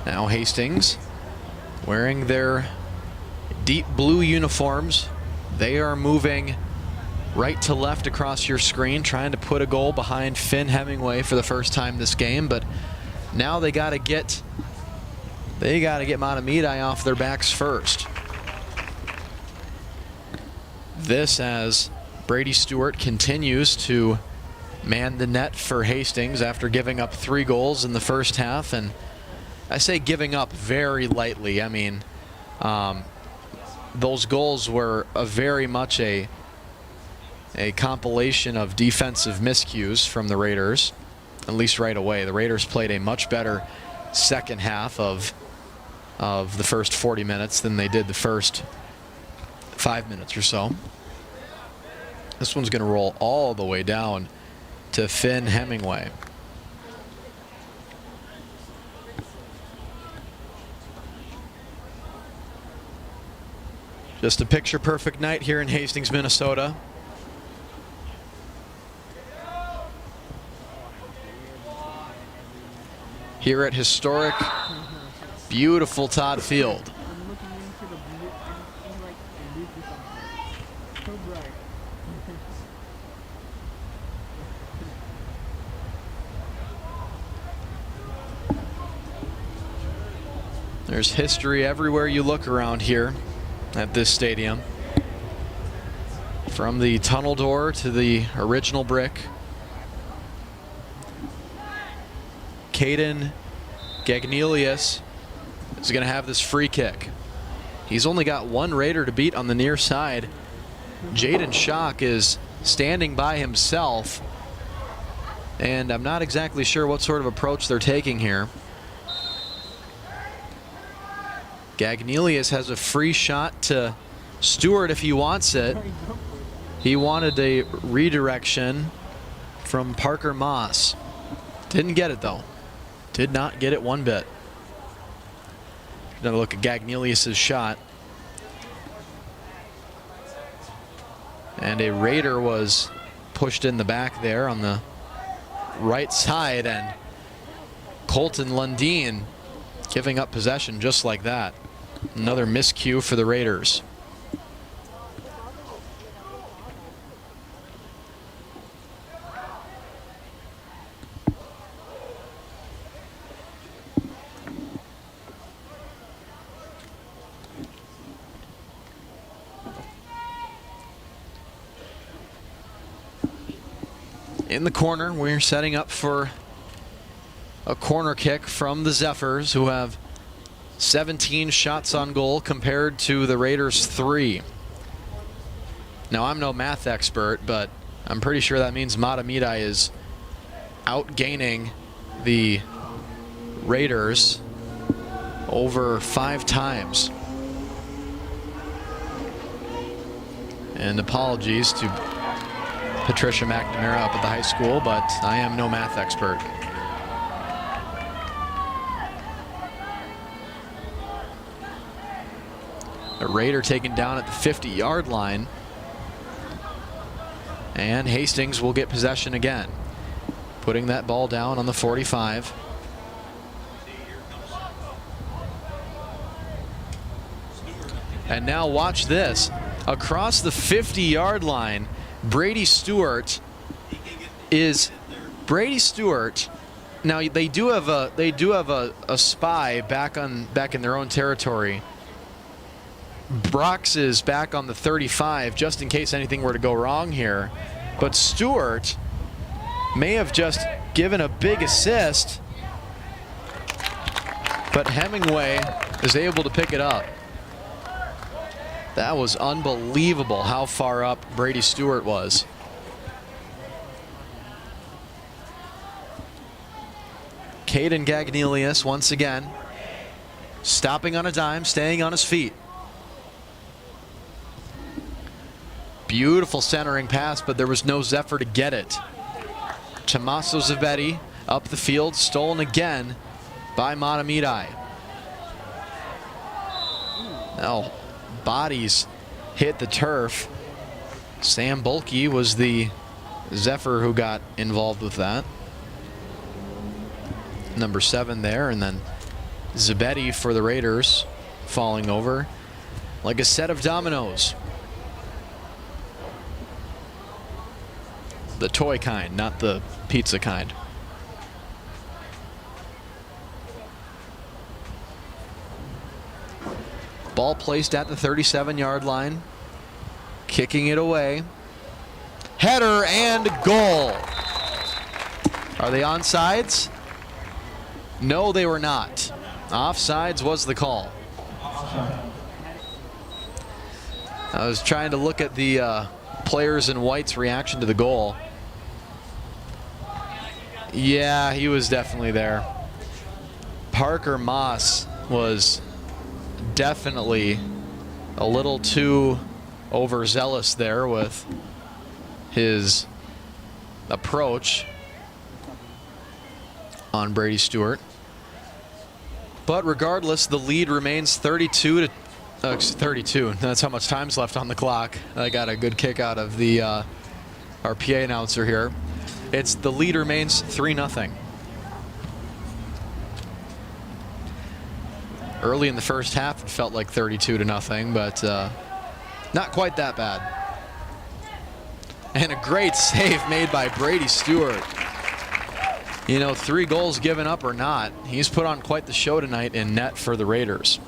Now Hastings, wearing their deep blue uniforms, they are moving right to left across your screen, trying to put a goal behind Finn Hemingway for the first time this game. But now they got to get Mahtomedi off their backs first. This as Brady Stewart continues to man the net for Hastings after giving up 3 goals in the first half. And I say giving up very lightly. I mean, those goals were very much a compilation of defensive miscues from the Raiders, at least right away. The Raiders played a much better second half of the first 40 minutes than they did the first 5 minutes or so. This one's going to roll all the way down to Finn Hemingway. Just a picture-perfect night here in Hastings, Minnesota. Here at historic, beautiful Todd Field. There's history everywhere you look around here at this stadium. From the tunnel door to the original brick. Caden Gagnelius is going to have this free kick. He's only got one Raider to beat on the near side. Jaden Schock is standing by himself, and I'm not exactly sure what sort of approach they're taking here. Gagnelius has a free shot to Stewart if he wants it. He wanted a redirection from Parker Moss. Didn't get it though. Did not get it one bit. Another look at Gagnelius' shot. And a Raider was pushed in the back there on the right side, and Colton Lundeen giving up possession just like that. Another miscue for the Raiders. In the corner, we're setting up for a corner kick from the Zephyrs, who have 17 shots on goal compared to the Raiders' 3. Now, I'm no math expert, but I'm pretty sure that means Mahtomedi is outgaining the Raiders over 5 times. And apologies to Patricia McNamara up at the high school, but I am no math expert. A Raider taken down at the 50-yard line, and Hastings will get possession again, putting that ball down on the 45. And now watch this. Across the 50-yard line, Brady Stewart. Now they do have a spy back in their own territory. Brox is back on the 35 just in case anything were to go wrong here. But Stewart may have just given a big assist, but Hemingway is able to pick it up. That was unbelievable how far up Brady Stewart was. Caden Gagnelius once again stopping on a dime, staying on his feet. Beautiful centering pass, but there was no Zephyr to get it. Tommaso Zavetti up the field, stolen again by Mahtomedi. Now, bodies hit the turf. Sam Bulkey was the Zephyr who got involved with that. Number 7 there, and then Zabetti for the Raiders falling over like a set of dominoes. The toy kind, not the pizza kind. Ball placed at the 37-yard line. Kicking it away. Header and goal. Are they onside? No, they were not. Offsides was the call. I was trying to look at the players in white's reaction to the goal. Yeah, he was definitely there. Parker Moss was definitely a little too overzealous there with his approach on Brady Stewart. But regardless, the lead remains 32 to 32. That's how much time's left on the clock. I got a good kick out of the our PA announcer here. The lead remains 3-0. Early in the first half, it felt like 32-0, but not quite that bad. And a great save made by Brady Stewart. You know, 3 goals given up or not, he's put on quite the show tonight in net for the Raiders.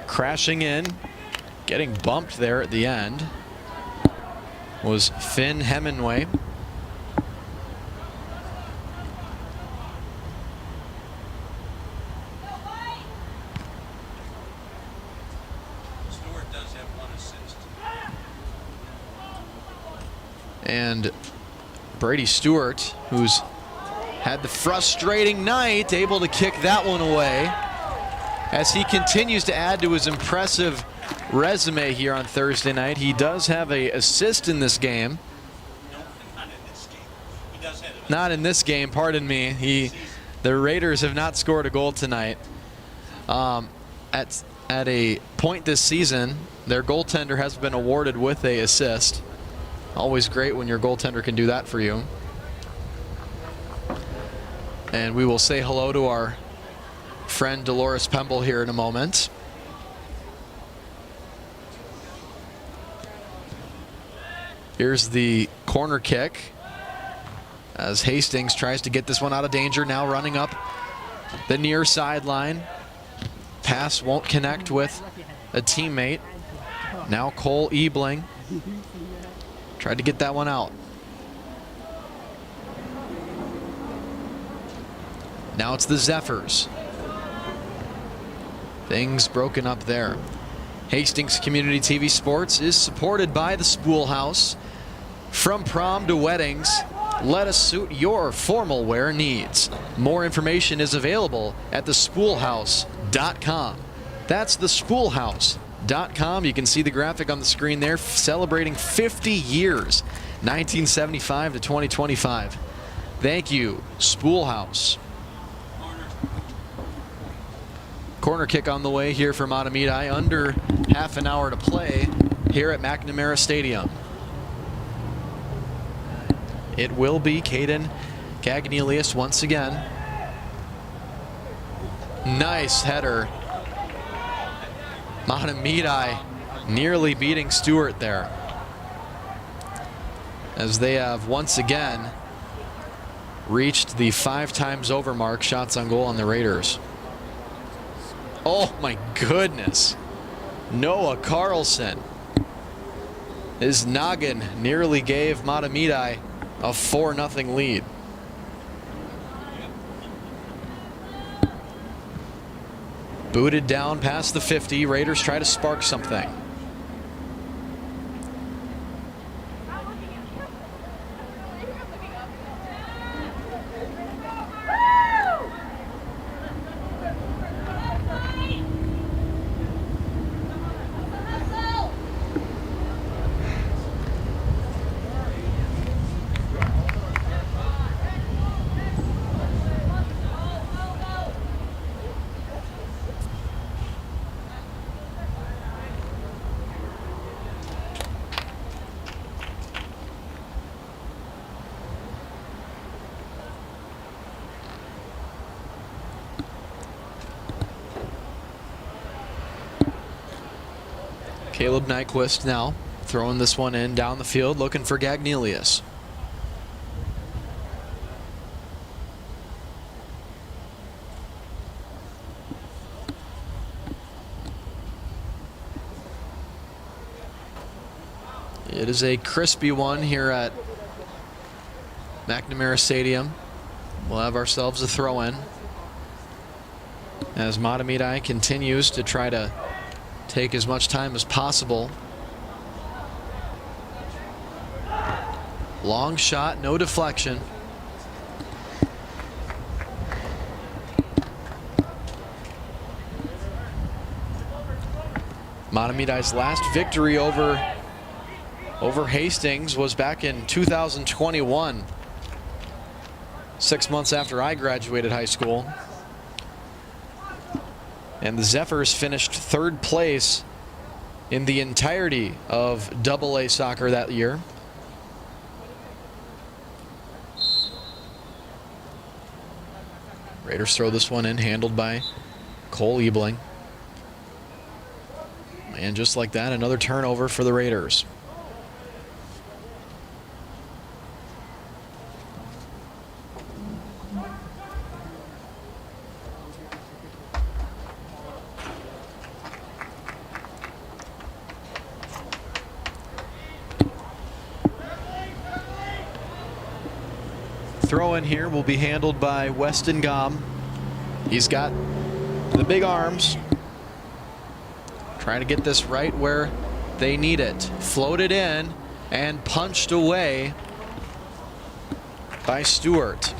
Crashing in, getting bumped there at the end was Finn Hemingway. Stewart does have 1 assist. And Brady Stewart, who's had the frustrating night, able to kick that one away as he continues to add to his impressive resume here on Thursday night. He does have an assist in this game. No, not in this game. He does have it. Not in this game, pardon me. The Raiders have not scored a goal tonight. At a point this season, their goaltender has been awarded with an assist. Always great when your goaltender can do that for you. And we will say hello to our friend Dolores Pemble here in a moment. Here's the corner kick as Hastings tries to get this one out of danger, now running up the near sideline. Pass won't connect with a teammate. Now Cole Ebling tried to get that one out. Now it's the Zephyrs. Things broken up there. Hastings Community TV Sports is supported by the Spool House. From prom to weddings, let us suit your formal wear needs. More information is available at thespoolhouse.com. That's thespoolhouse.com. You can see the graphic on the screen there, celebrating 50 years, 1975 to 2025. Thank you, Spool House. Corner kick on the way here for Mahtomedi. Under half an hour to play here at McNamara Stadium. It will be Caden Gagnelius once again. Nice header. Mahtomedi nearly beating Stewart there, as they have once again reached the 5 times over mark shots on goal on the Raiders. Oh my goodness. Noah Carlson. His noggin nearly gave Mahtomedi a 4-0 lead. Booted down past the 50. Raiders try to spark something. Caleb Nyquist now throwing this one in down the field, looking for Gagnelius. It is a crispy one here at McNamara Stadium. We'll have ourselves a throw-in as Mahtomedi continues to try to take as much time as possible. Long shot, no deflection. Mahtomedi's last victory over Hastings was back in 2021, 6 months after I graduated high school. And the Zephyrs finished 3rd place in the entirety of AA soccer that year. Raiders throw this one in, handled by Cole Ebling. And just like that, another turnover for the Raiders. throw in here will be handled by Weston Gom. He's got the big arms. Trying to get this right where they need it. Floated in and punched away by Stewart.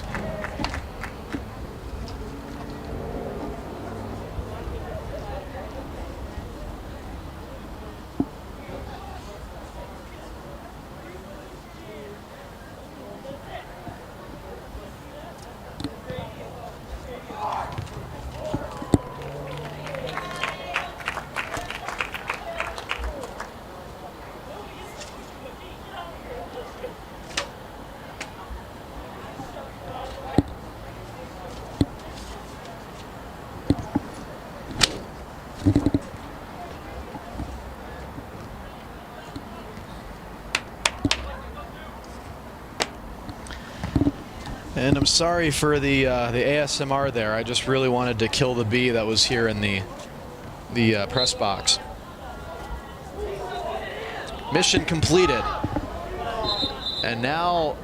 And I'm sorry for the ASMR there. I just really wanted to kill the bee that was here in the press box. Mission completed. And now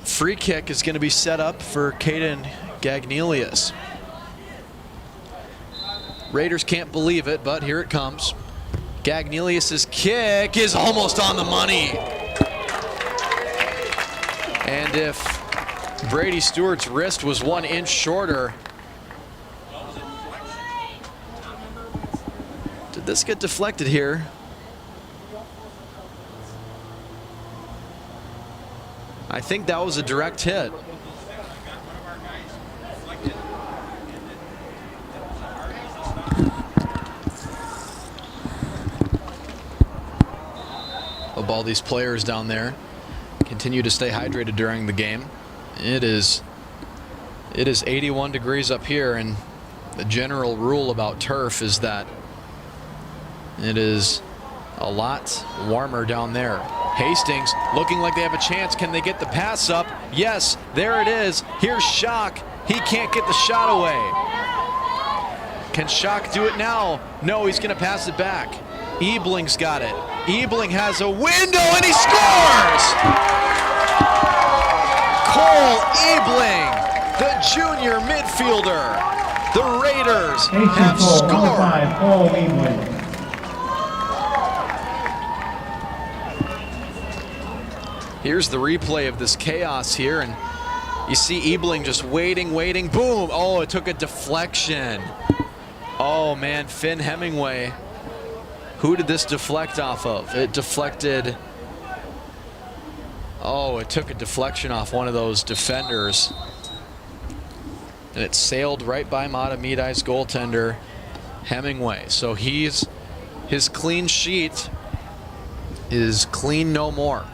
free kick is going to be set up for Caden Gagnelius. Raiders can't believe it, but here it comes. Gagnelius's kick is almost on the money. And if Brady Stewart's wrist was 1 inch shorter. Did this get deflected here? I think that was a direct hit. Hope all these players down there continue to stay hydrated during the game. It is 81 degrees up here, and the general rule about turf is that it is a lot warmer down there. Hastings looking like they have a chance. Can they get the pass up? Yes, there it is. Here's Schock. He can't get the shot away. Can Schock do it now? No, he's going to pass it back. Ebling's got it. Ebling has a window, and he scores! Cole Ebling, the junior midfielder. The Raiders have scored. Cole Ebling. Here's the replay of this chaos here, and you see Ebling just waiting. Boom! Oh, it took a deflection. Oh man, Finn Hemingway. Who did this deflect off of? It deflected. Oh, it took a deflection off one of those defenders. And it sailed right by Mahtomedi's goaltender, Hemingway. So his clean sheet is clean no more.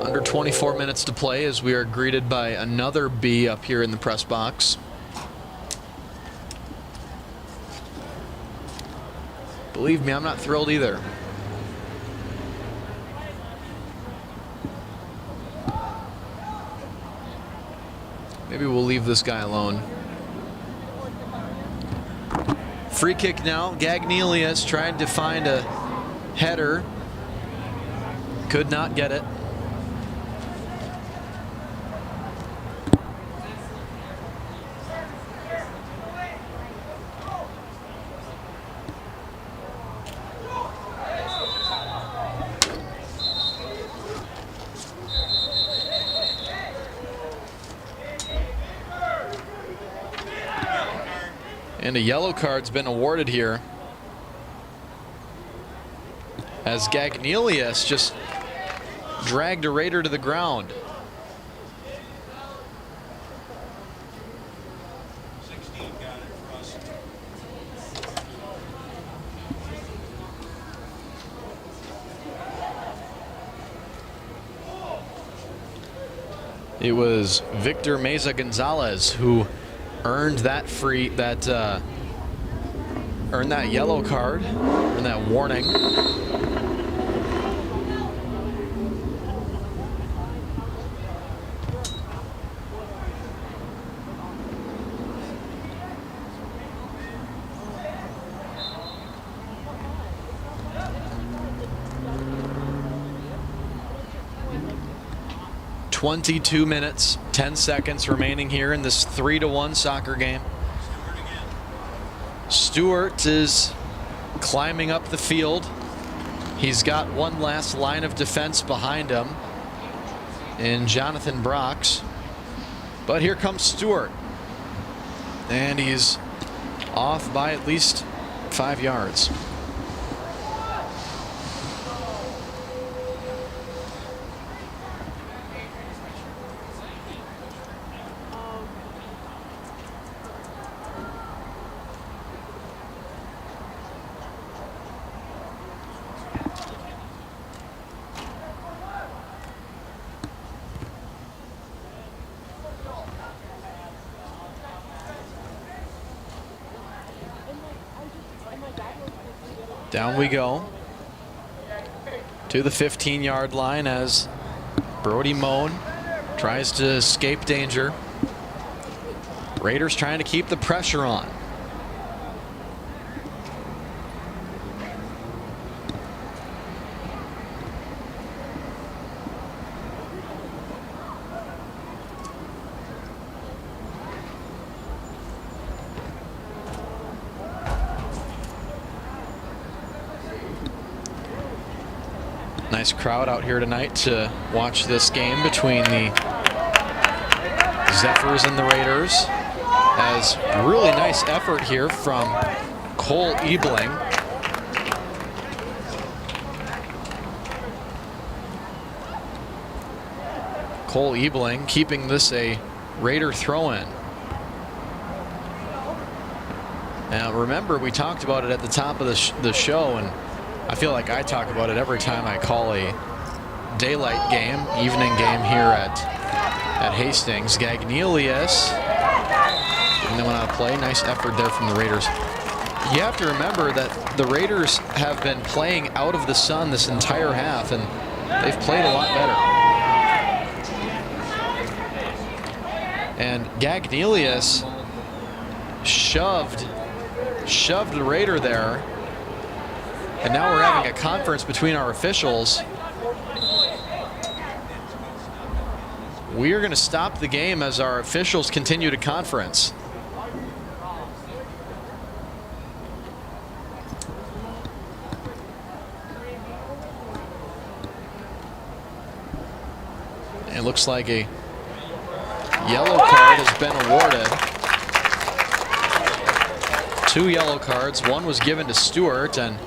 Under 24 minutes to play as we are greeted by another B up here in the press box. Believe me, I'm not thrilled either. Maybe we'll leave this guy alone. Free kick now. Gagnelius tried to find a header. Could not get it. And a yellow card's been awarded here as Gagnelius just dragged a Raider to the ground. It was Victor Meza Gonzalez who earned that yellow card, and that warning. "22 minutes, 10 seconds remaining here in this 3-1 soccer game." Stewart is climbing up the field. He's got one last line of defense behind him in Jonathan Brox. But here comes Stewart. And he's off by at least 5 yards. Down we go to the 15-yard line as Brody Moan tries to escape danger. Raiders trying to keep the pressure on. Nice crowd out here tonight to watch this game between the Zephyrs and the Raiders. As really nice effort here from Cole Ebling. Cole Ebling keeping this a Raider throw-in. Now remember, we talked about it at the top of the show, and I feel like I talk about it every time I call a daylight game, evening game here at Hastings. Gagnelius didn't know how to play. Nice effort there from the Raiders. You have to remember that the Raiders have been playing out of the sun this entire half, and they've played a lot better. And Gagnelius shoved the Raider there. And now we're having a conference between our officials. We are going to stop the game as our officials continue to conference. It looks like a yellow card has been awarded. 2 yellow cards. One was given to Stewart, and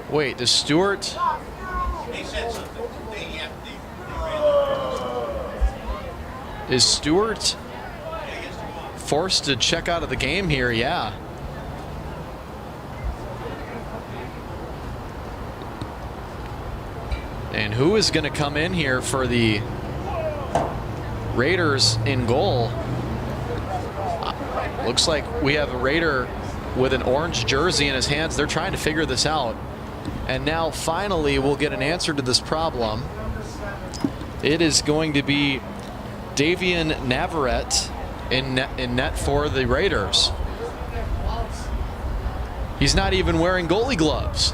wait, does Stewart? Is Stewart forced to check out of the game here? Yeah. And who is going to come in here for the Raiders in goal? Looks like we have a Raider with an orange jersey in his hands. They're trying to figure this out. And now finally we'll get an answer to this problem. It is going to be Davian Navarrete in net for the Raiders. He's not even wearing goalie gloves.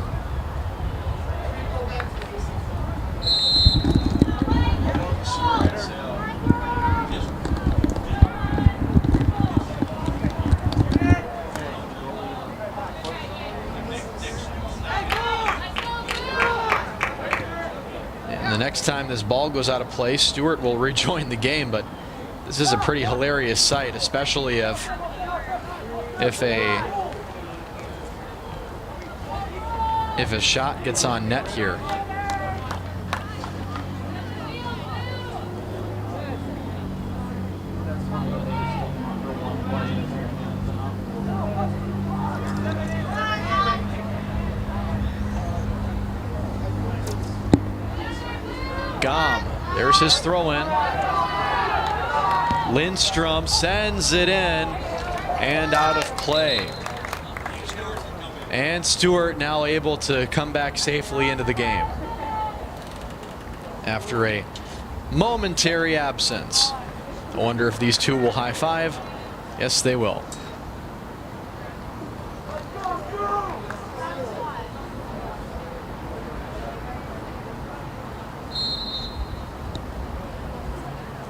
The next time this ball goes out of play, Stewart will rejoin the game, but this is a pretty hilarious sight, especially if a shot gets on net here. Gom, there's his throw-in. Lindstrom sends it in and out of play. And Stewart now able to come back safely into the game after a momentary absence. I wonder if these two will high-five. Yes, they will.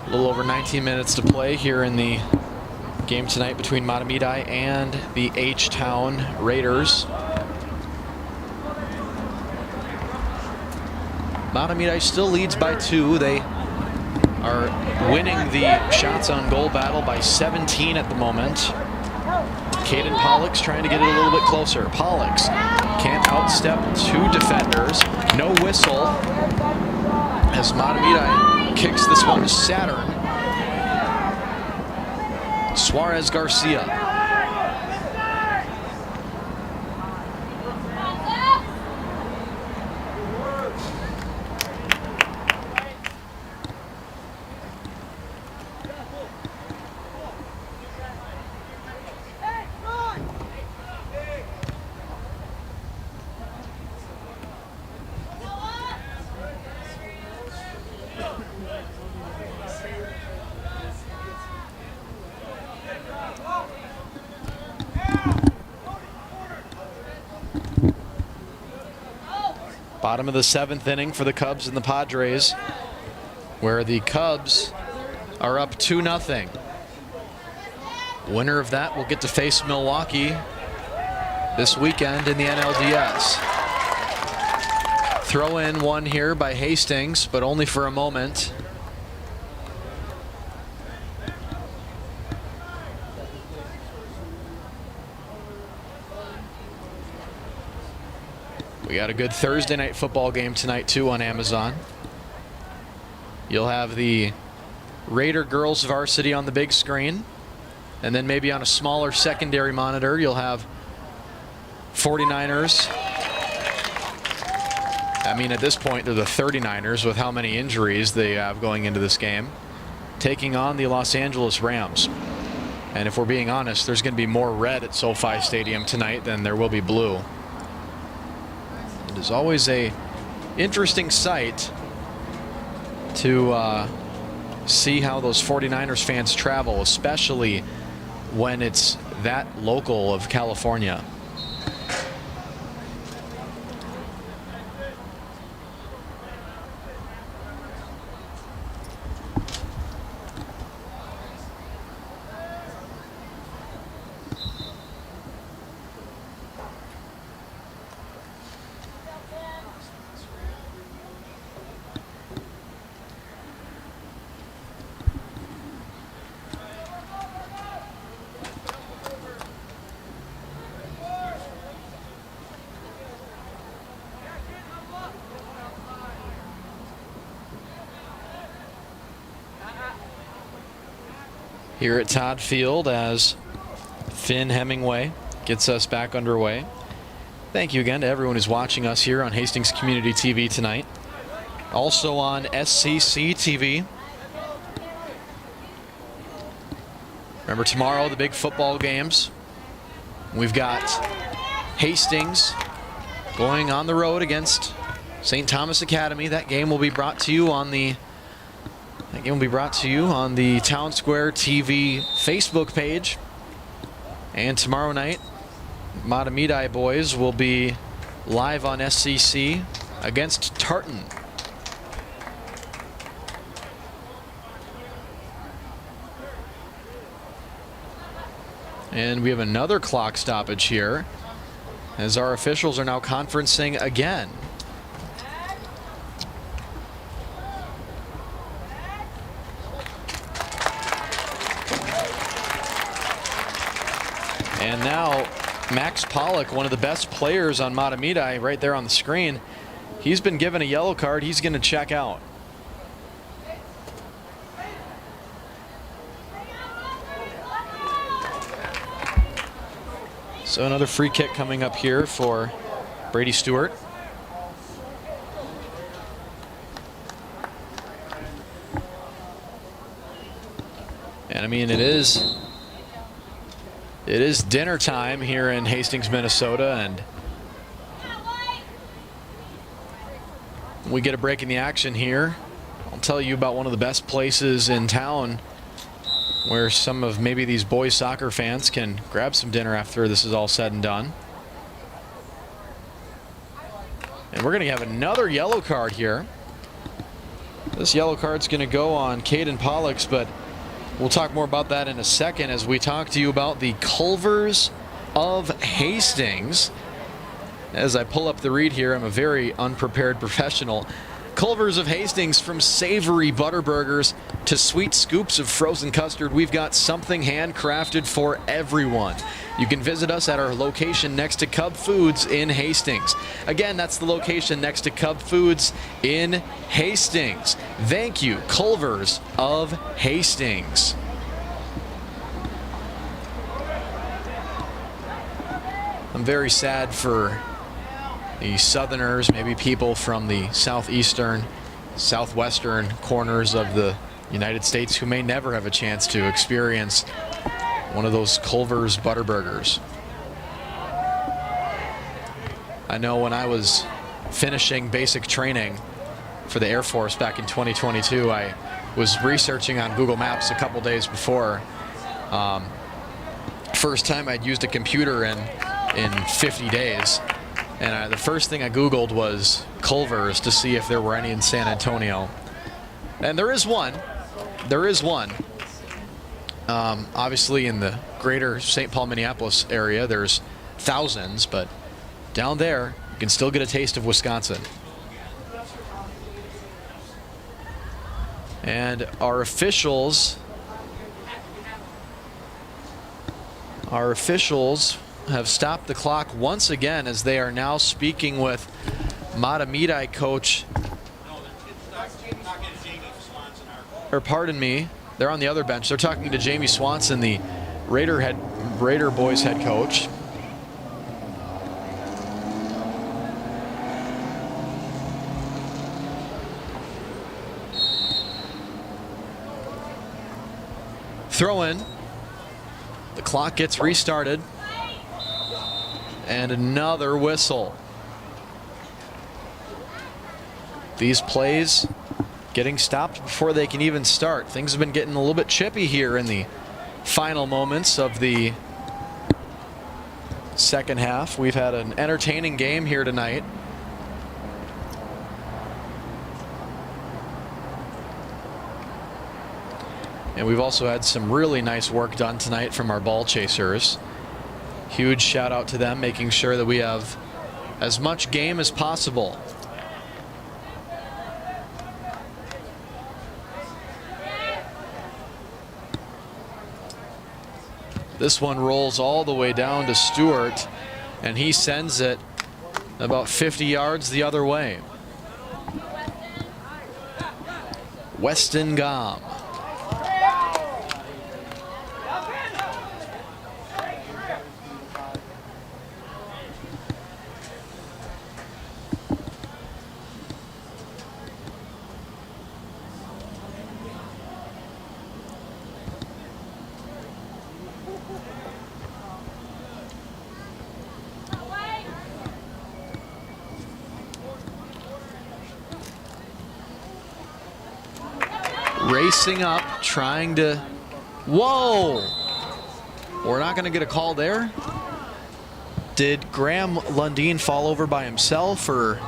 A little over 19 minutes to play here in the game tonight between Mahtomedi and the H-Town Raiders. Mahtomedi still leads by 2. They are winning the shots on goal battle by 17 at the moment. Caden Pollux trying to get it a little bit closer. Pollux can't outstep 2 defenders. No whistle as Mahtomedi kicks this one to Saturn. Suarez Garcia. Bottom of the 7th inning for the Cubs and the Padres, where the Cubs are up 2-0. Winner of that will get to face Milwaukee this weekend in the NLDS. Throw in one here by Hastings, but only for a moment. We got a good Thursday night football game tonight too on Amazon. You'll have the Raider girls varsity on the big screen, and then maybe on a smaller secondary monitor you'll have 49ers. I mean, at this point they're the 39ers with how many injuries they have going into this game, taking on the Los Angeles Rams. And if we're being honest, there's going to be more red at SoFi Stadium tonight than there will be blue. It is always a interesting sight to see how those 49ers fans travel, especially when it's that local of California. Here at Todd Field as Finn Hemingway gets us back underway. Thank you again to everyone who's watching us here on Hastings Community TV tonight. Also on SCC TV. Remember, tomorrow the big football games. We've got Hastings going on the road against St. Thomas Academy. That game will be brought to you on the Town Square TV Facebook page. And tomorrow night, Mahtomedi boys will be live on SCC against Tartan. And we have another clock stoppage here as our officials are now conferencing again. And now Max Pollock, one of the best players on Mahtomedi, right there on the screen. He's been given a yellow card. He's going to check out. So another free kick coming up here for Brady Stewart. And I mean, it is dinner time here in Hastings, Minnesota, and we get a break in the action here. I'll tell you about one of the best places in town where some of maybe these boys soccer fans can grab some dinner after this is all said and done. And we're going to have another yellow card here. This yellow card's going to go on Caden Pollux, but we'll talk more about that in a second as we talk to you about the Culvers of Hastings. As I pull up the read here, I'm a very unprepared professional. Culvers of Hastings, from savory butterburgers to sweet scoops of frozen custard, we've got something handcrafted for everyone. You can visit us at our location next to Cub Foods in Hastings. Again, that's the location next to Cub Foods in Hastings. Thank you, Culvers of Hastings. I'm very sad for the Southerners, maybe people from the southeastern, southwestern corners of the United States who may never have a chance to experience one of those Culver's Butterburgers. I know when I was finishing basic training for the Air Force back in 2022, I was researching on Google Maps a couple days before. First time I'd used a computer in 50 days. And the first thing I Googled was Culver's to see if there were any in San Antonio. And there is one. There is one. Obviously in the greater St. Paul, Minneapolis area, there's thousands, but down there, you can still get a taste of Wisconsin. And our officials have stopped the clock once again as they are now speaking with Mahtomedi coach. Or pardon me, they're on the other bench. They're talking to Jamie Swanson, the Raider boys head coach. Throw in. The clock gets restarted. And another whistle. These plays getting stopped before they can even start. Things have been getting a little bit chippy here in the final moments of the second half. We've had an entertaining game here tonight. And we've also had some really nice work done tonight from our ball chasers. Huge shout out to them, making sure that we have as much game as possible. This one rolls all the way down to Stewart, and he sends it about 50 yards the other way. Weston Gom. Racing up, trying to, whoa! We're not going to get a call there. Did Graham Lundeen fall over by himself, or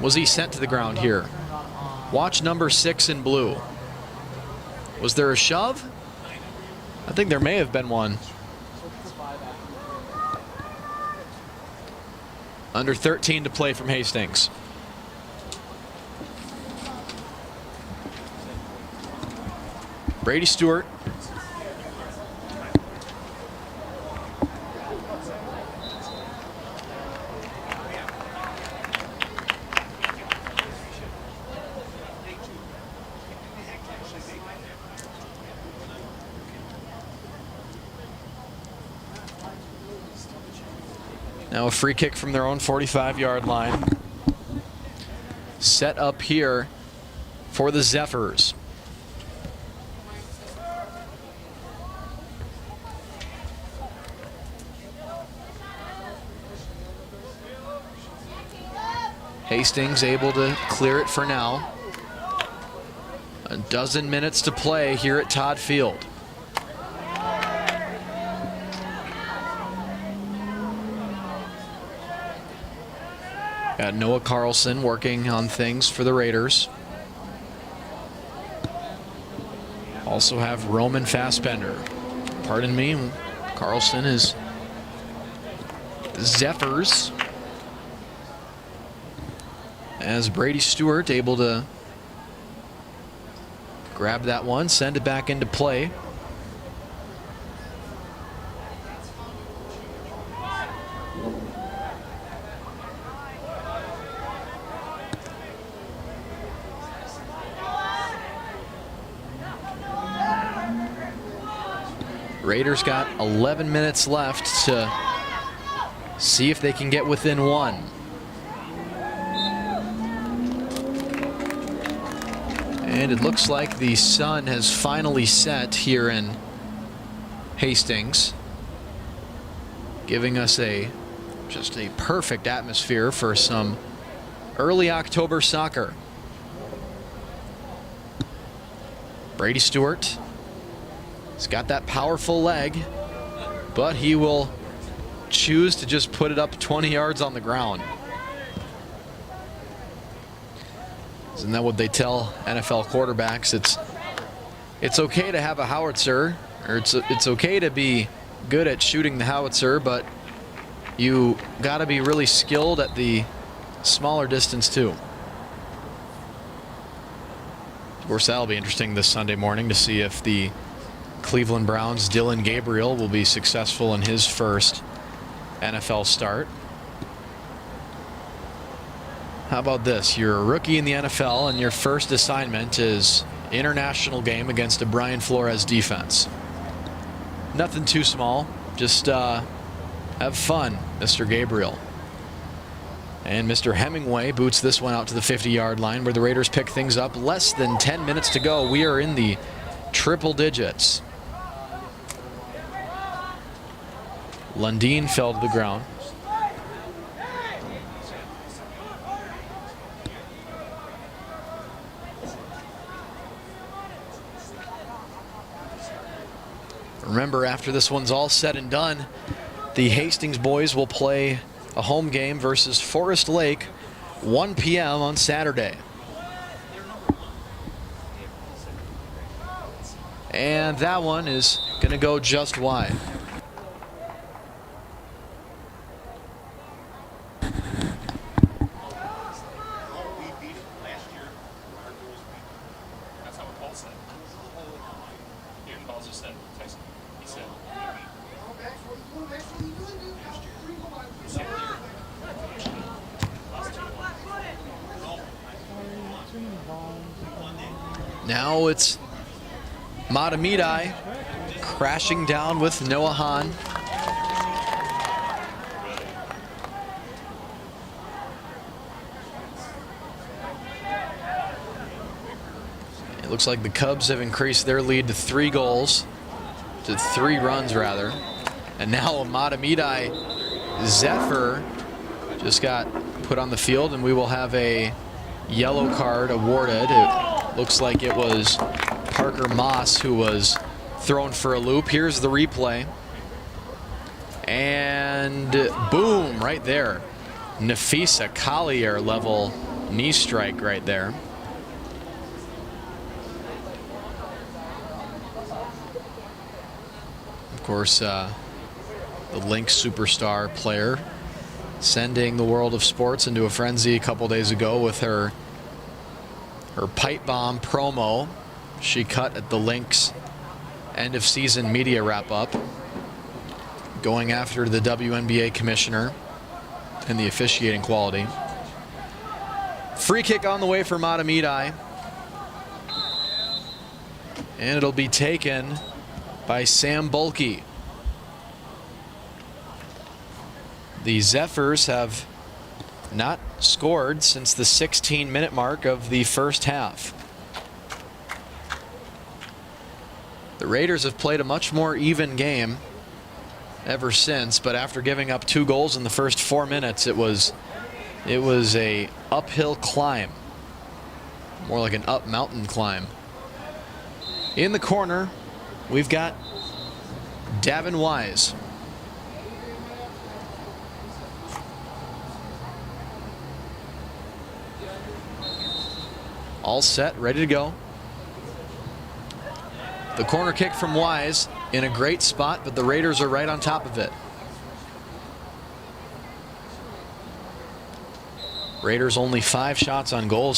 was he sent to the ground here? Watch number 6 in blue. Was there a shove? I think there may have been one. Under 13 to play from Hastings. Brady Stewart. Now a free kick from their own 45-yard line. Set up here for the Zephyrs. Hastings able to clear it for now. A dozen minutes to play here at Todd Field. Got Noah Carlson working on things for the Raiders. Also have Roman Fassbender. Pardon me, Carlson is Zephyrs. As Brady Stewart able to grab that one, send it back into play. Raiders got 11 minutes left to see if they can get within one. And it looks like the sun has finally set here in Hastings, giving us just a perfect atmosphere for some early October soccer. Brady Stewart, he's got that powerful leg, but he will choose to just put it up 20 yards on the ground. Isn't that what they tell NFL quarterbacks? It's okay to have a howitzer, or it's okay to be good at shooting the howitzer, but you got to be really skilled at the smaller distance too. Of course, that'll be interesting this Sunday morning to see if the Cleveland Browns' Dylan Gabriel will be successful in his first NFL start. How about this? You're a rookie in the NFL and your first assignment is international game against a Brian Flores defense. Nothing too small. Just have fun, Mr. Gabriel. And Mr. Hemingway boots this one out to the 50-yard line where the Raiders pick things up. Less than 10 minutes to go. We are in the triple digits. Lundeen fell to the ground. Remember, after this one's all said and done, the Hastings boys will play a home game versus Forest Lake, 1 p.m. on Saturday. And that one is going to go just wide. Now it's Mahtomedi crashing down with Noah Hahn. It looks like the Cubs have increased their lead to 3 runs rather. And now Mahtomedi Zephyr just got put on the field, and we will have a yellow card awarded. It looks like it was Parker Moss who was thrown for a loop. Here's the replay. And boom, right there. Nafisa Collier level knee strike right there. Of course, the Lynx superstar player sending the world of sports into a frenzy a couple days ago with her pipe bomb promo she cut at the Lynx end of season media wrap up, going after the WNBA commissioner and the officiating quality. Free kick on the way for Mahtomedi, and it'll be taken by Sam Bulkey. The Zephyrs have not scored since the 16-minute mark of the first half. The Raiders have played a much more even game ever since, but after giving up 2 goals in the first 4 minutes, it was It was a uphill climb, more like an up mountain climb. In the corner, we've got Davin Wise. All set, ready to go. The corner kick from Wise in a great spot, but the Raiders are right on top of it. Raiders only 5 shots on goal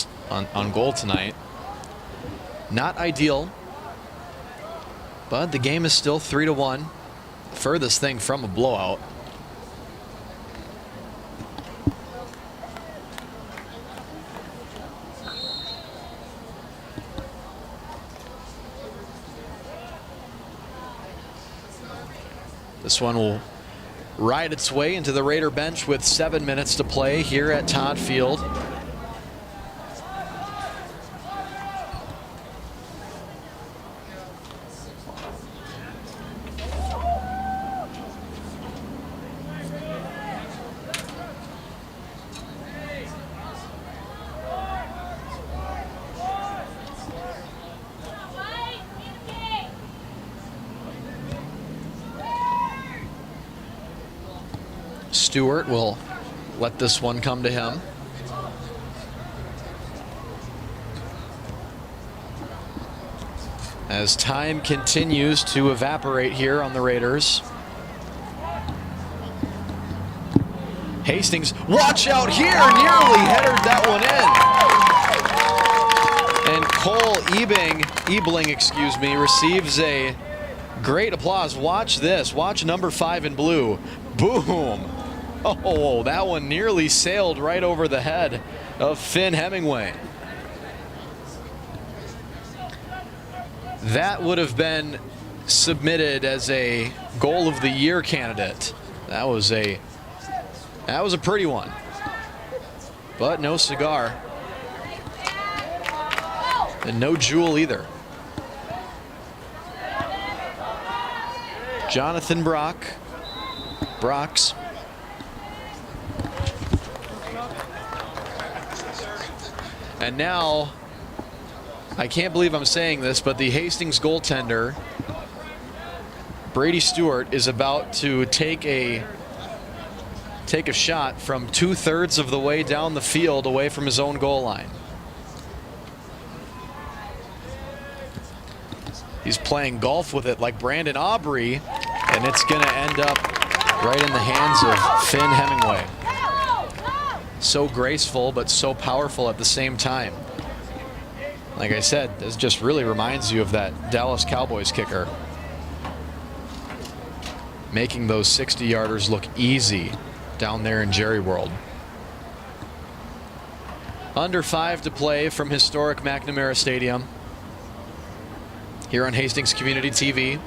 tonight. Not ideal, but the game is still 3-1. Furthest thing from a blowout. This one will ride its way into the Raider bench with 7 minutes to play here at Todd Field. Stewart will let this one come to him. As time continues to evaporate here on the Raiders. Hastings, watch out here, nearly headed that one in. And Cole Ebling, receives a great applause. Watch this, watch number 5 in blue. Boom. Oh, that one nearly sailed right over the head of Finn Hemingway. That would have been submitted as a goal of the year candidate. That was a pretty one, but no cigar and no jewel either. Jonathan Brox. And now, I can't believe I'm saying this, but the Hastings goaltender, Brady Stewart, is about to take a shot from 2/3 of the way down the field away from his own goal line. He's playing golf with it like Brandon Aubrey, and it's going to end up right in the hands of Finn Hemingway. So graceful, but so powerful at the same time. Like I said, this just really reminds you of that Dallas Cowboys kicker. Making those 60-yarders look easy down there in Jerry World. Under 5 to play from historic McNamara Stadium here on Hastings Community TV.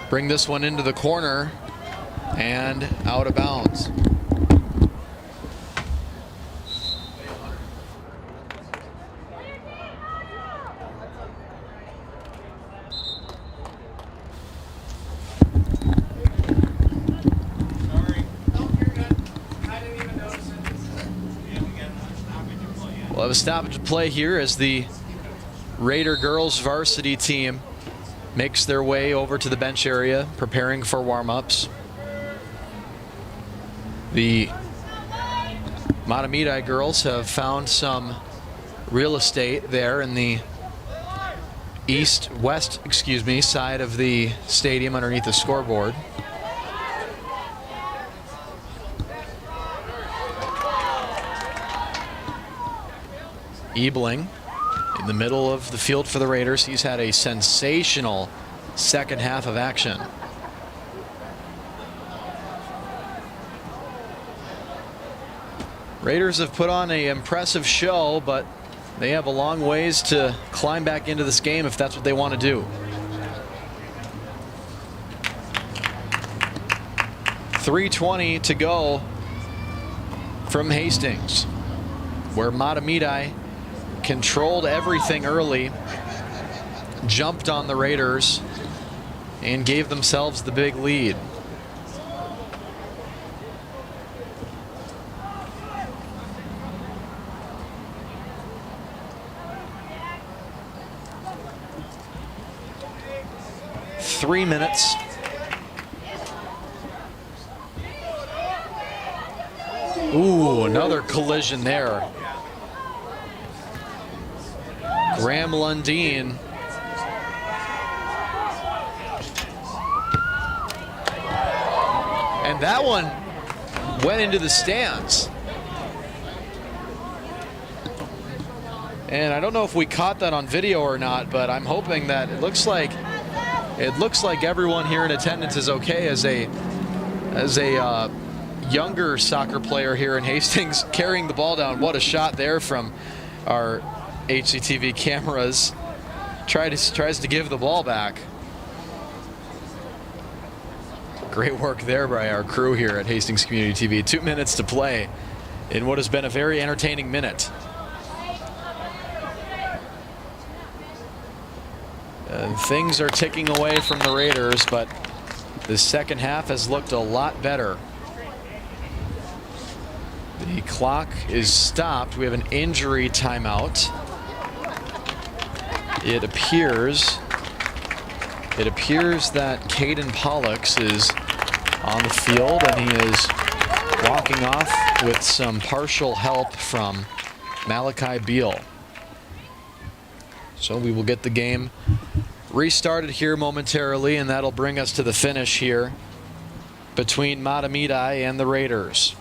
Bring this one into the corner and out of bounds. We'll have a stoppage of play here as the Raider girls varsity team makes their way over to the bench area, preparing for warm-ups. The Mahtomedi girls have found some real estate there in the west side of the stadium underneath the scoreboard. Ebling in the middle of the field for the Raiders. He's had a sensational second half of action. Raiders have put on an impressive show, but they have a long ways to climb back into this game if that's what they want to do. .320 to go from Hastings, where Mahtomedi controlled everything early jumped on the Raiders and gave themselves the big lead. Three minutes. Ooh, another collision there. Graham Lundeen. And that one went into the stands. And I don't know if we caught that on video or not, but I'm hoping that it looks like everyone here in attendance is okay as a younger soccer player here in Hastings carrying the ball down. What a shot there from our HCTV cameras. Tries to give the ball back. Great work there by our crew here at Hastings Community TV. 2 minutes to play in what has been a very entertaining minute. Things are ticking away from the Raiders, but the second half has looked a lot better. The clock is stopped. We have an injury timeout. It appears that Caden Pollux is on the field, and he is walking off with some partial help from Malachi Beal. So we will get the game restarted here momentarily, and that'll bring us to the finish here between Mahtomedi and the Raiders.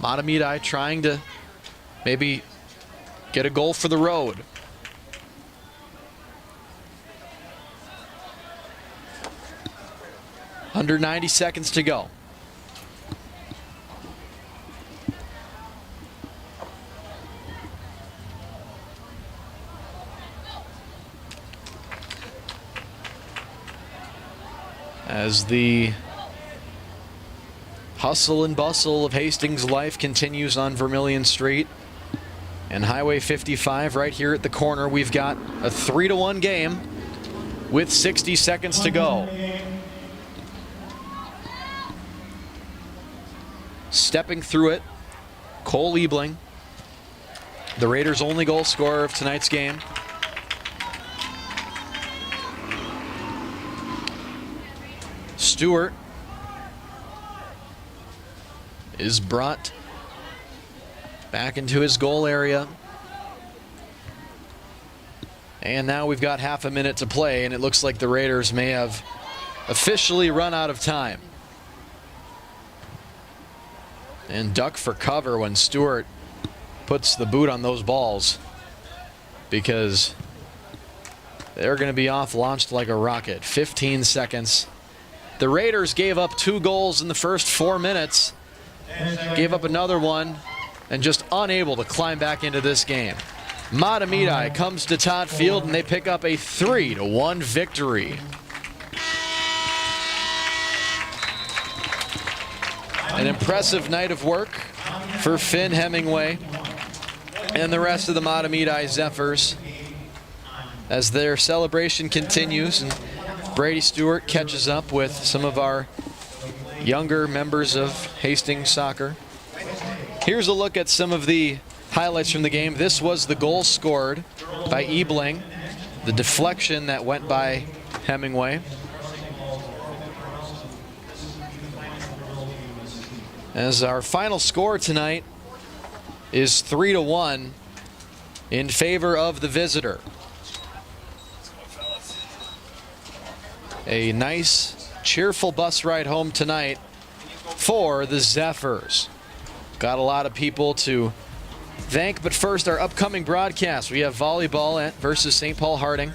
Mahtomedi trying to maybe get a goal for the road. Under 90 seconds to go. As the hustle and bustle of Hastings life continues on Vermilion Street and Highway 55 right here at the corner, we've got a 3-1 game with 60 seconds to go. Stepping through it, Cole Liebling, the Raiders' only goal scorer of tonight's game. Stewart is brought back into his goal area. And now we've got half a minute to play, and it looks like the Raiders may have officially run out of time. And duck for cover when Stewart puts the boot on those balls, because they're going to be off launched like a rocket. 15 seconds. The Raiders gave up 2 goals in the first 4 minutes, gave up another one, and just unable to climb back into this game. Mahtomedi comes to Todd Field, and they pick up a 3-1 victory. An impressive night of work for Finn Hemingway and the rest of the Mahtomedi Zephyrs as their celebration continues, and Brady Stewart catches up with some of our younger members of Hastings soccer. Here's a look at some of the highlights from the game. This was the goal scored by Ebling, the deflection that went by Hemingway. As our final score tonight is 3-1 in favor of the visitor. A nice, cheerful bus ride home tonight for the Zephyrs. Got a lot of people to thank, but first our upcoming broadcast. We have volleyball versus St. Paul Harding.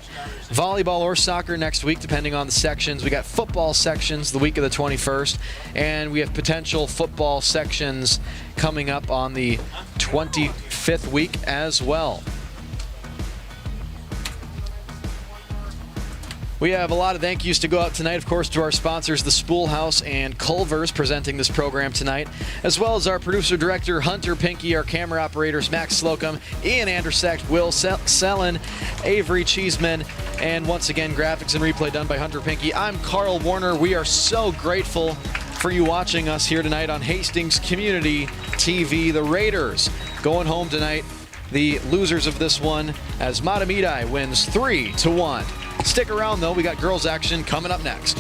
Volleyball or soccer next week, depending on the sections. We got football sections the week of the 21st, and we have potential football sections coming up on the 25th week as well. We have a lot of thank yous to go out tonight, of course, to our sponsors, the Spool House and Culver's, presenting this program tonight, as well as our producer-director, Hunter Pinky, our camera operators, Max Slocum, Ian Andersack, Will Sellen, Avery Cheeseman, and once again, graphics and replay done by Hunter Pinky. I'm Carl Warner. We are so grateful for you watching us here tonight on Hastings Community TV. The Raiders going home tonight, the losers of this one, as Mahtomedi wins 3-1. Stick around, though. We got girls action coming up next.